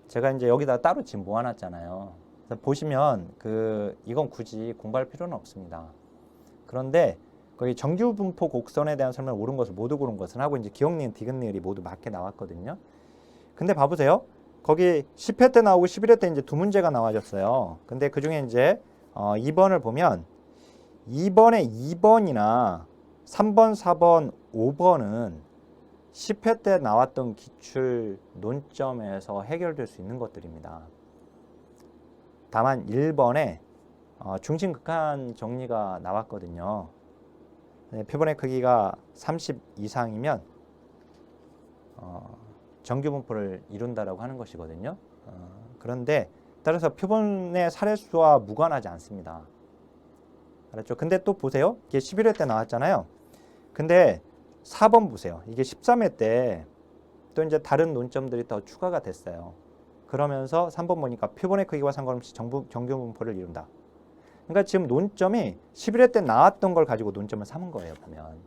제가 이제 여기다 따로 지금 모아놨잖아요. 그래서 보시면 이건 굳이 공부할 필요는 없습니다. 그런데 거기 정규분포 곡선에 대한 설명을 옳은 것을 모두 고른 것은 하고 이제 기억니은, 디귿니을이 모두 맞게 나왔거든요. 근데 봐보세요. 거기 10회 때 나오고 11회 때 이제 두 문제가 나와졌어요. 근데 그 중에 이제 2번을 보면 2번에 2번이나 3번, 4번, 5번은 10회 때 나왔던 기출 논점에서 해결될 수 있는 것들입니다. 다만 1번에 중심 극한 정리가 나왔거든요. 표본의 크기가 30 이상이면 정규 분포를 이룬다라고 하는 것이거든요. 그런데 따라서 표본의 사례수와 무관하지 않습니다. 알았죠? 근데 또 보세요. 이게 11회 때 나왔잖아요. 근데 4번 보세요. 이게 13회 때 또 이제 다른 논점들이 더 추가가 됐어요. 그러면서 3번 보니까 표본의 크기와 상관없이 정규 분포를 이룬다. 그러니까 지금 논점이 11회 때 나왔던 걸 가지고 논점을 삼은 거예요, 보면.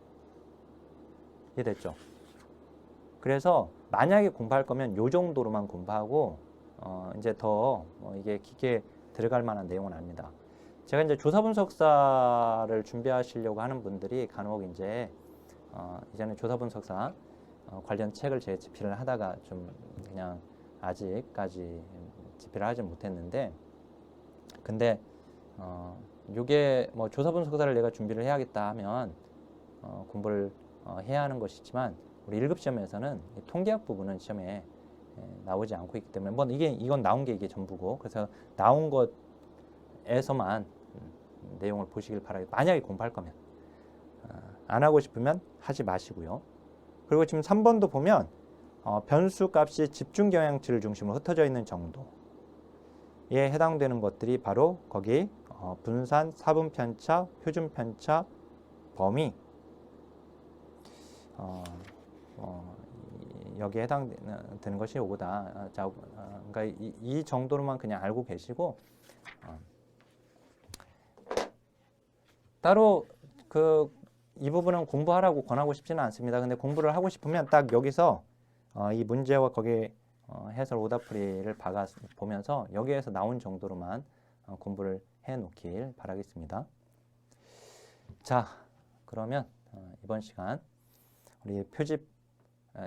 이해됐죠? 그래서 만약에 공부할 거면 요 정도로만 공부하고 이제 더 이게 깊게 들어갈 만한 내용은 아닙니다. 제가 이제 조사 분석사를 준비하시려고 하는 분들이 간혹 이제 이제는 조사 분석사 관련 책을 제가 집필을 하다가 좀 그냥 아직까지 집필을 하지 못했는데, 근데 요게 뭐 조사 분석사를 내가 준비를 해야겠다 하면 공부를 해야 하는 것이지만, 우리 1급 시험에서는 통계학 부분은 시험에 나오지 않고 있기 때문에 뭐 이건 나온 게 이게 전부고, 그래서 나온 것에서만 내용을 보시길 바라겠습니다. 만약에 공부할 거면. 안 하고 싶으면 하지 마시고요. 그리고 지금 3번도 보면 변수 값이 집중 경향치를 중심으로 흩어져 있는 정도에 해당되는 것들이 바로 거기 분산, 사분 편차, 표준 편차, 범위, 여기에 해당되는 것이 요거다. 자, 그러니까 이 정도로만 그냥 알고 계시고, 따로 이 부분은 공부하라고 권하고 싶지는 않습니다. 근데 공부를 하고 싶으면 딱 여기서 이 문제와 거기에 해설 오답풀이를 보면서 여기에서 나온 정도로만 공부를 해 놓길 바라겠습니다. 자, 그러면 이번 시간 우리 표집,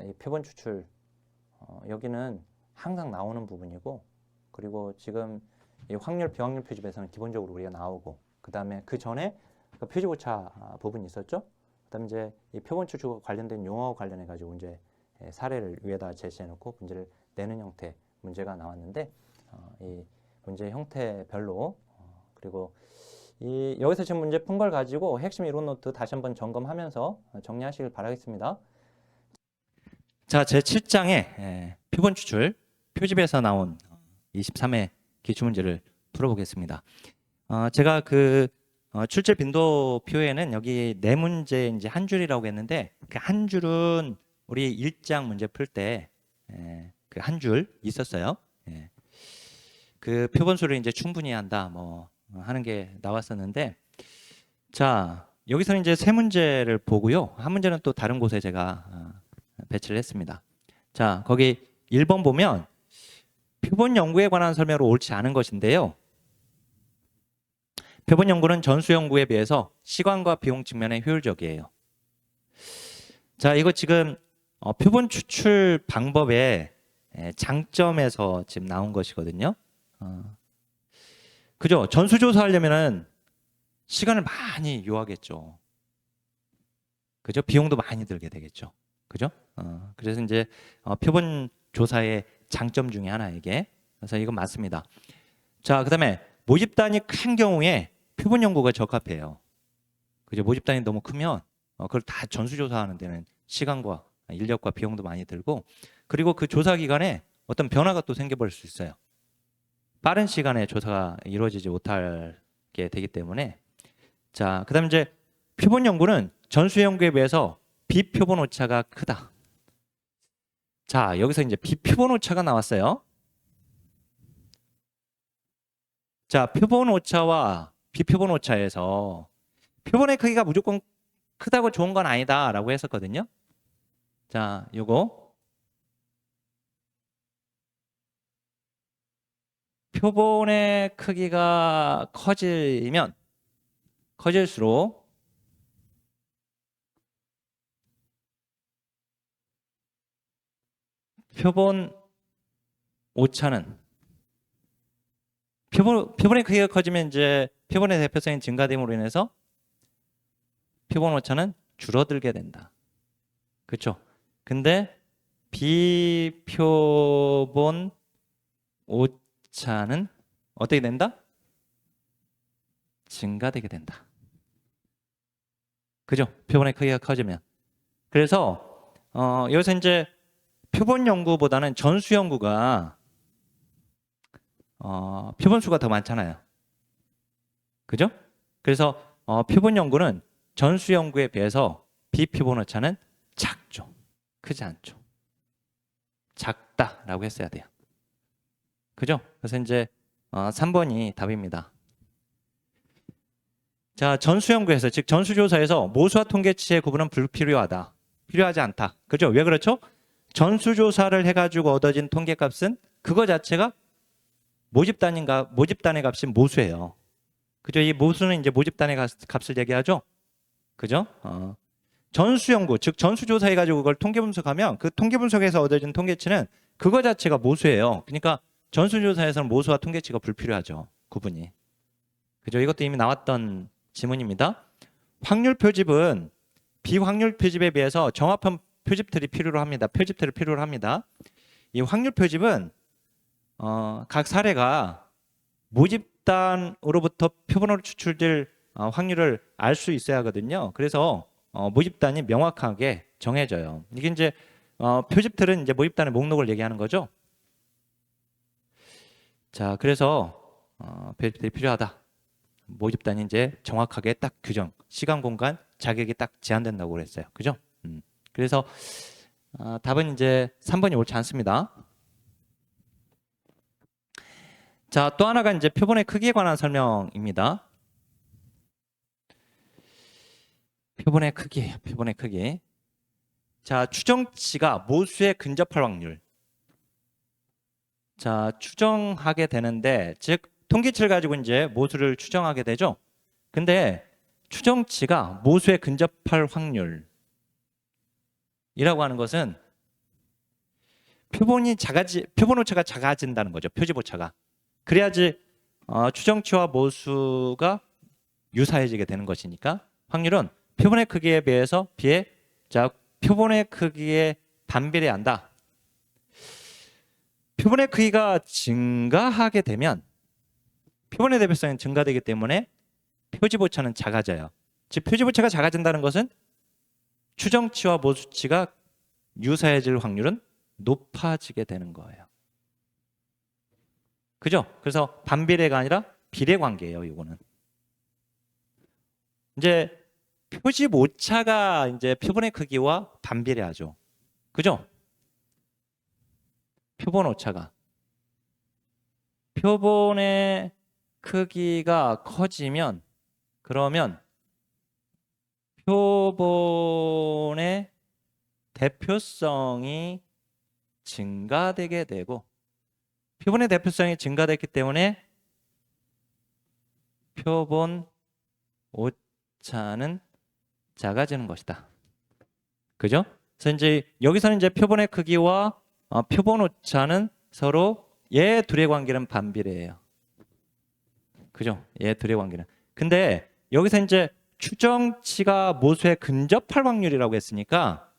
이 표본 추출, 여기는 항상 나오는 부분이고, 그리고 지금 이 확률, 비확률 표집에서는 기본적으로 우리가 나오고, 그 다음에 그 전에 표집 오차 부분이 있었죠. 그 다음에 이제 이 표본 추출과 관련된 용어와 관련해 가지고 이제 사례를 위에다 제시해 놓고 문제를 내는 형태 문제가 나왔는데, 이 문제 형태별로 그리고 여기서 지금 문제 푼 걸 가지고 핵심 이론 노트 다시 한번 점검하면서 정리하시길 바라겠습니다. 자, 제 7장의 표본 추출 표집에서 나온 23회 기출문제를 풀어보겠습니다. 제가 출제 빈도표에는 여기 네 문제 이제 한 줄이라고 했는데, 그 한 줄은 우리 1장 문제 풀 때 그 한 줄 있었어요. 그 표본수를 이제 충분히 한다 뭐 하는 게 나왔었는데, 자, 여기서는 이제 세 문제를 보고요. 한 문제는 또 다른 곳에 제가 배치를 했습니다. 자, 거기 1번 보면 표본 연구에 관한 설명으로 옳지 않은 것인데요. 표본 연구는 전수 연구에 비해서 시간과 비용 측면에 효율적이에요. 자, 이거 지금 표본 추출 방법의 장점에서 지금 나온 것이거든요. 그죠? 전수조사 하려면은 시간을 많이 요하겠죠. 그죠? 비용도 많이 들게 되겠죠. 그죠? 그래서 이제 표본 조사의 장점 중에 하나 이게. 그래서 이건 맞습니다. 자, 그다음에 모집단이 큰 경우에 표본 연구가 적합해요. 그죠? 모집단이 너무 크면 그걸 다 전수조사하는 데는 시간과 인력과 비용도 많이 들고, 그리고 그 조사 기간에 어떤 변화가 또 생겨버릴 수 있어요. 빠른 시간에 조사가 이루어지지 못하게 되기 때문에. 자, 그다음 이제 표본 연구는 전수 연구에 비해서 비표본 오차가 크다. 자, 여기서 이제 비표본 오차가 나왔어요. 자, 표본 오차와 비표본 오차에서 표본의 크기가 무조건 크다고 좋은 건 아니다라고 했었거든요. 자, 요거 표본의 크기가 커질수록 표본 오차는 표본의 크기가 커지면 이제 표본의 대표성이 증가됨으로 인해서 표본 오차는 줄어들게 된다. 그렇죠? 근데 비표본 오차는 어떻게 된다? 증가되게 된다. 그죠? 표본의 크기가 커지면. 그래서 여기서 이제 표본 연구보다는 전수 연구가 표본 수가 더 많잖아요. 그죠? 그래서 표본 연구는 전수 연구에 비해서 비표본 오차는 작죠. 크지 않죠. 작다라고 했어야 돼요. 그죠? 그래서 이제 3번이 답입니다. 자, 전수연구에서 즉 전수조사에서 모수와 통계치의 구분은 불필요하다. 필요하지 않다. 그죠? 왜 그렇죠? 전수조사를 해가지고 얻어진 통계값은 그거 자체가 모집단의 값이 모수예요. 그죠? 이 모수는 이제 모집단의 값을 얘기하죠. 그죠? 전수연구, 즉 전수조사해가지고 그걸 통계 분석하면 그 통계 분석에서 얻어진 통계치는 그거 자체가 모수예요. 그러니까 전수조사에서는 모수와 통계치가 불필요하죠. 구분이. 그죠? 이것도 이미 나왔던 지문입니다. 확률 표집은 비확률 표집에 비해서 정합한 표집틀이 필요로 합니다. 표집틀을 필요로 합니다. 이 확률 표집은 각 사례가 모집단으로부터 표본으로 추출될 확률을 알 수 있어야 하거든요. 그래서 모집단이 명확하게 정해져요. 이게 이제 표집틀은 이제 모집단의 목록을 얘기하는 거죠. 자, 그래서 표집틀이 필요하다. 모집단이 이제 정확하게 딱 규정, 시간, 공간, 자격이 딱 제한된다고 그랬어요. 그죠? 그래서 답은 이제 3번이 옳지 않습니다. 자, 또 하나가 이제 표본의 크기에 관한 설명입니다. 표본의 크기예요. 표본의 크기. 자, 추정치가 모수에 근접할 확률. 자, 추정하게 되는데, 즉 통계치를 가지고 이제 모수를 추정하게 되죠. 근데 추정치가 모수에 근접할 확률이라고 하는 것은 표본 오차가 작아진다는 거죠. 표집 오차가. 그래야지 추정치와 모수가 유사해지게 되는 것이니까 확률은 표본의 크기에 비해 자, 표본의 크기에 반비례한다. 표본의 크기가 증가하게 되면 표본의 대표성이 증가되기 때문에 표집 오차는 작아져요. 즉 표집 오차가 작아진다는 것은 추정치와 모수치가 유사해질 확률은 높아지게 되는 거예요. 그죠? 그래서 반비례가 아니라 비례 관계예요, 이거는. 이제 표집 오차가 이제 표본의 크기와 반비례하죠. 그죠? 표본 오차가. 표본의 크기가 커지면 그러면 표본의 대표성이 증가되게 되고 표본의 대표성이 증가됐기 때문에 표본 오차는 작아지는 것이다. 그죠? 그래서 이제 여기서는 이제 표본의 크기와 표본 오차는 서로 얘 둘의 관계는 반비례해요. 그죠? 얘 둘의 관계는. 근데 여기서 이제 추정치가 모수에 근접할 확률이라고 했으니까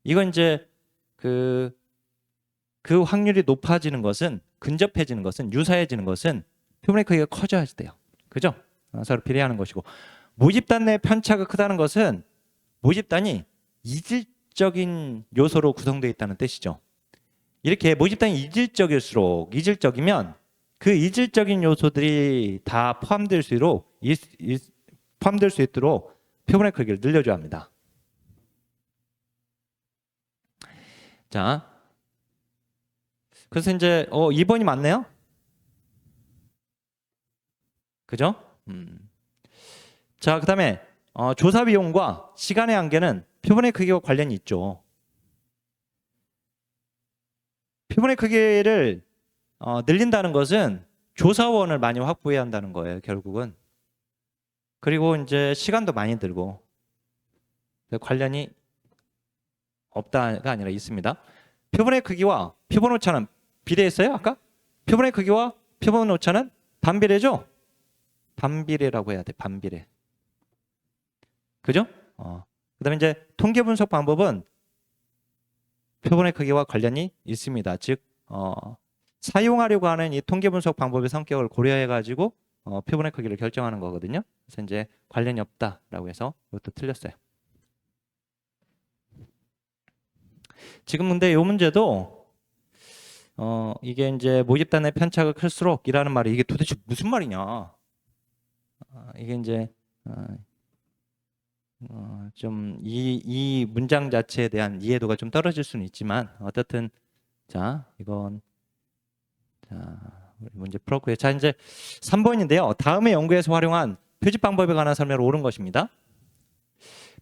이건 이제 그 확률이 높아지는 것은 근접해지는 것은 유사해지는 것은 표본의 크기가 커져야지 돼요. 그죠? 서로 비례하는 것이고 모집단 내 편차가 크다는 것은 모집단이 이질적인 요소로 구성되어 있다는 뜻이죠. 이렇게 모집단이 이질적이면 그 이질적인 요소들이 다 포함될 수 있도록 표본의 크기를 늘려줘야 합니다. 자, 그래서 이제 2번이 맞네요. 그죠? 자, 그다음에 조사 비용과 시간의 한계는 표본의 크기와 관련이 있죠. 표본의 크기를 늘린다는 것은 조사원을 많이 확보해야 한다는 거예요, 결국은. 그리고 이제 시간도 많이 들고 관련이 없다가 아니라 있습니다. 표본의 크기와 표본 오차는 비례했어요, 아까? 표본의 크기와 표본 오차는 반비례죠? 반비례라고 해야 돼, 반비례. 그죠? 그다음에 이제 통계 분석 방법은 표본의 크기와 관련이 있습니다. 즉 사용하려고 하는 이 통계 분석 방법의 성격을 고려해 가지고 표본의 크기를 결정하는 거거든요. 그래서 이제 관련이 없다라고 해서 이것도 틀렸어요. 지금 근데 이 문제도 이게 이제 모집단의 편차가 클수록이라는 말이 이게 도대체 무슨 말이냐? 이게 이제 좀 이 문장 자체에 대한 이해도가 좀 떨어질 수는 있지만 어떻든 자 이건 자 우리 문제 풀었고요. 자 이제 3번인데요. 다음에 연구에서 활용한 표집 방법에 관한 설명을 옳은 것입니다.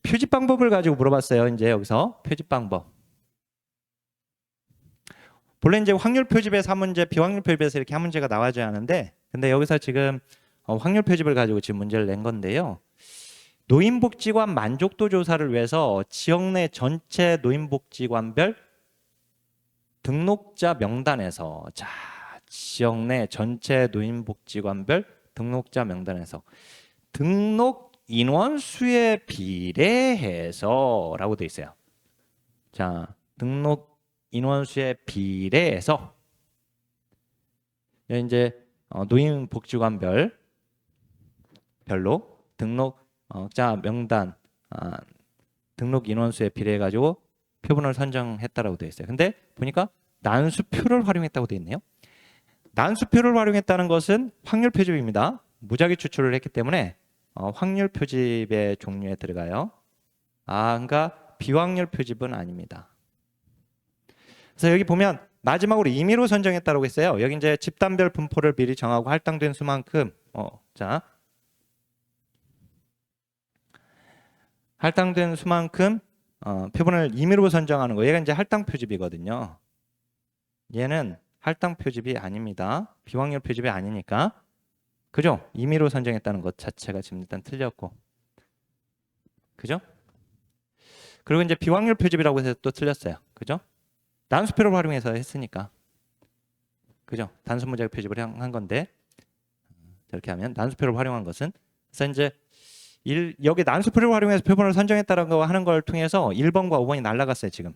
표집 방법을 가지고 물어봤어요. 이제 여기서 표집 방법. 본래 이제 확률 표집에서 한 문제, 비확률 표집에서 이렇게 한 문제가 나와줘야 하는데, 근데 여기서 지금 확률 표집을 가지고 지금 문제를 낸 건데요. 노인복지관 만족도 조사를 위해서 지역 내 전체 노인복지관별 등록자 명단에서 자 지역 내 전체 노인복지관별 등록자 명단에서 등록 인원 수에 비례해서 라고 돼 있어요. 자 등록 인원 수에 비례해서 이제 노인복지관별로 등록자 명단 등록 인원수에 비례해 가지고 표본을 선정했다라고 되어 있어요. 근데 보니까 난수표를 활용했다고 되어 있네요. 난수표를 활용했다는 것은 확률 표집입니다. 무작위 추출을 했기 때문에 확률 표집의 종류에 들어가요. 그러니까 비확률 표집은 아닙니다. 그래서 여기 보면 마지막으로 임의로 선정했다고 했어요. 여기 이제 집단별 분포를 미리 정하고 할당된 수만큼 할당된 수만큼 표본을 임의로 선정하는 거. 얘가 이제 할당 표집이거든요. 얘는 할당 표집이 아닙니다. 비확률 표집이 아니니까. 그죠? 임의로 선정했다는 것 자체가 지금 일단 틀렸고. 그죠? 그리고 이제 비확률 표집이라고 해서 또 틀렸어요. 그죠? 난수표를 활용해서 했으니까. 그죠? 단수 무작위 표집을 한 건데. 이렇게 하면 난수표를 활용한 것은 그래서 이제 여기 난수표를 활용해서 표본을 선정했다라고 하는 걸 통해서 1번과 5번이 날라갔어요, 지금.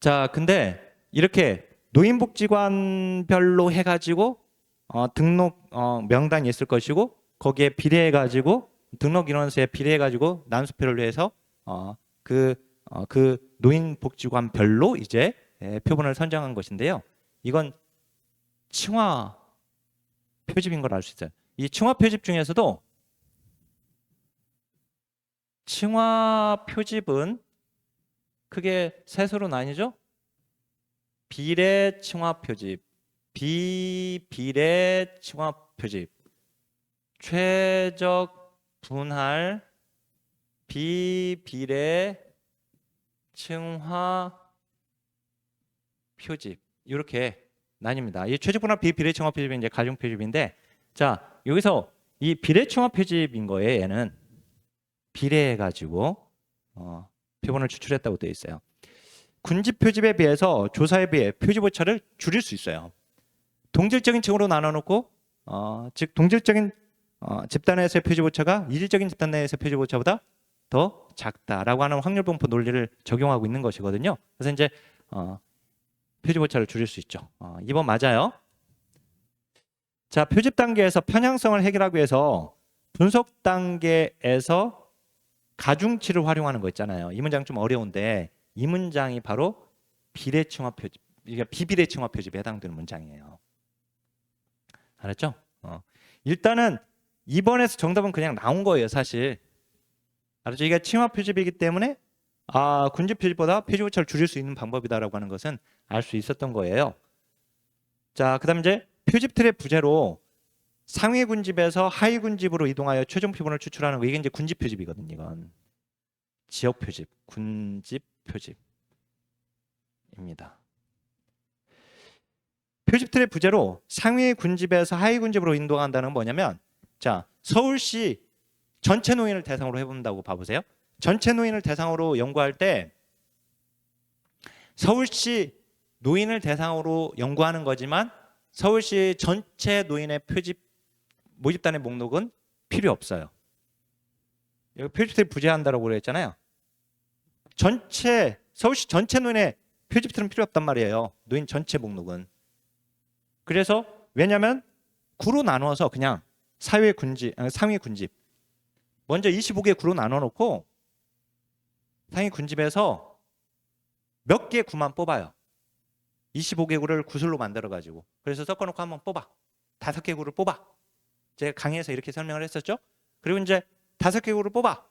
자, 근데 이렇게 노인복지관별로 해가지고 등록 명단이 있을 것이고 거기에 비례해가지고 등록 인원수에 비례해가지고 난수표를 해서 그 노인복지관별로 이제 표본을 선정한 것인데요. 이건 층화 표집인 걸 알 수 있어요. 이 층화 표집 중에서도 층화 표집은 크게 셋으로 나뉘죠. 비례 층화 표집, 비비례 층화 표집, 최적 분할 비비례 층화 표집 이렇게 나뉩니다. 이 최적 분할 비비례 층화 표집이 이제 가중 표집인데, 자 여기서 이 비례 층화 표집인 거예요. 얘는 비례해 가지고 표본을 추출했다고 되어 있어요. 군집 표집에 비해서 조사에 비해 표집 오차를 줄일 수 있어요. 동질적인 층으로 나눠놓고 즉 동질적인 집단 내에서의 표집 오차가 이질적인 집단 내에서의 표집 오차보다 더 작다라고 하는 확률분포 논리를 적용하고 있는 것이거든요. 그래서 이제 표집 오차를 줄일 수 있죠. 2번 맞아요. 자, 표집 단계에서 편향성을 해결하기 위해서 분석 단계에서 가중치를 활용하는 거 있잖아요. 이 문장 좀 어려운데 이 문장이 바로 비례층화 표집, 그러니까 비비례층화 표집에 해당되는 문장이에요. 알았죠? 일단은 2번에서 정답은 그냥 나온 거예요, 사실. 알았죠? 이게 층화 표집이기 때문에 군집 표집보다 표집 오차를 줄일 수 있는 방법이다라고 하는 것은 알 수 있었던 거예요. 자, 그다음 이제 표집 틀의 부재로 상위 군집에서 하위 군집으로 이동하여 최종 표본을 추출하는 거, 이게 이제 군집 표집이거든요. 이건 지역 표집, 군집 표집입니다. 표집 틀의 부재로 상위 군집에서 하위 군집으로 이동한다는 건 뭐냐면, 자 서울시 전체 노인을 대상으로 해본다고 봐보세요. 전체 노인을 대상으로 연구할 때 서울시 노인을 대상으로 연구하는 거지만 서울시 전체 노인의 표집 모집단의 목록은 필요 없어요. 여기 표집틀 부재한다라고 그랬잖아요. 서울시 전체 노인의 표집틀은 필요 없단 말이에요. 노인 전체 목록은. 그래서 왜냐하면 구로 나누어서 그냥 상위 군집 먼저 25개 구로 나눠 놓고 상위 군집에서 몇 개 구만 뽑아요. 25개 구를 구슬로 만들어 가지고, 그래서 섞어 놓고 한번 뽑아. 5개 구를 뽑아. 제가 강의에서 이렇게 설명을 했었죠. 그리고 이제 5개 구를 뽑아.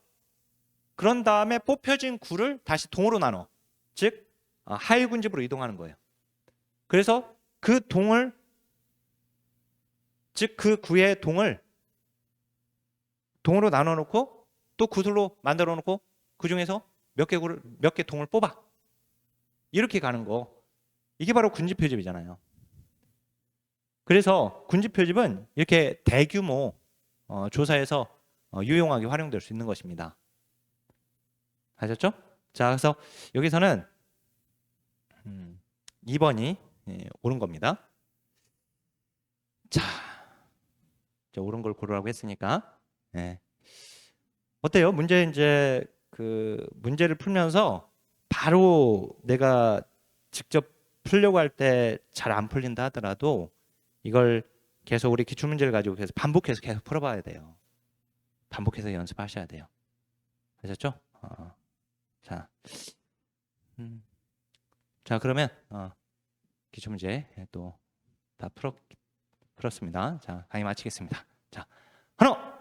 그런 다음에 뽑혀진 구를 다시 동으로 나눠. 즉 하위군집으로 이동하는 거예요. 그래서 그 동을, 즉 그 구의 동을 동으로 나눠 놓고 또 구슬로 만들어 놓고 그 중에서 몇 개 동을 뽑아. 이렇게 가는 거. 이게 바로 군집 표집이잖아요. 그래서 군집 표집은 이렇게 대규모 조사에서 유용하게 활용될 수 있는 것입니다. 아셨죠? 자, 그래서 여기서는 2번이 옳은 겁니다. 자, 옳은 걸 고르라고 했으니까. 네. 어때요? 문제 이제 그 문제를 풀면서 바로 내가 직접 풀려고 할 때 잘 안 풀린다 하더라도 이걸 계속 우리 기출문제를 가지고 계속 반복해서 계속 풀어봐야 돼요. 반복해서 연습하셔야 돼요. 아셨죠? 자, 자 그러면 기출문제 또 다 풀었습니다. 자, 강의 마치겠습니다. 자, 하나.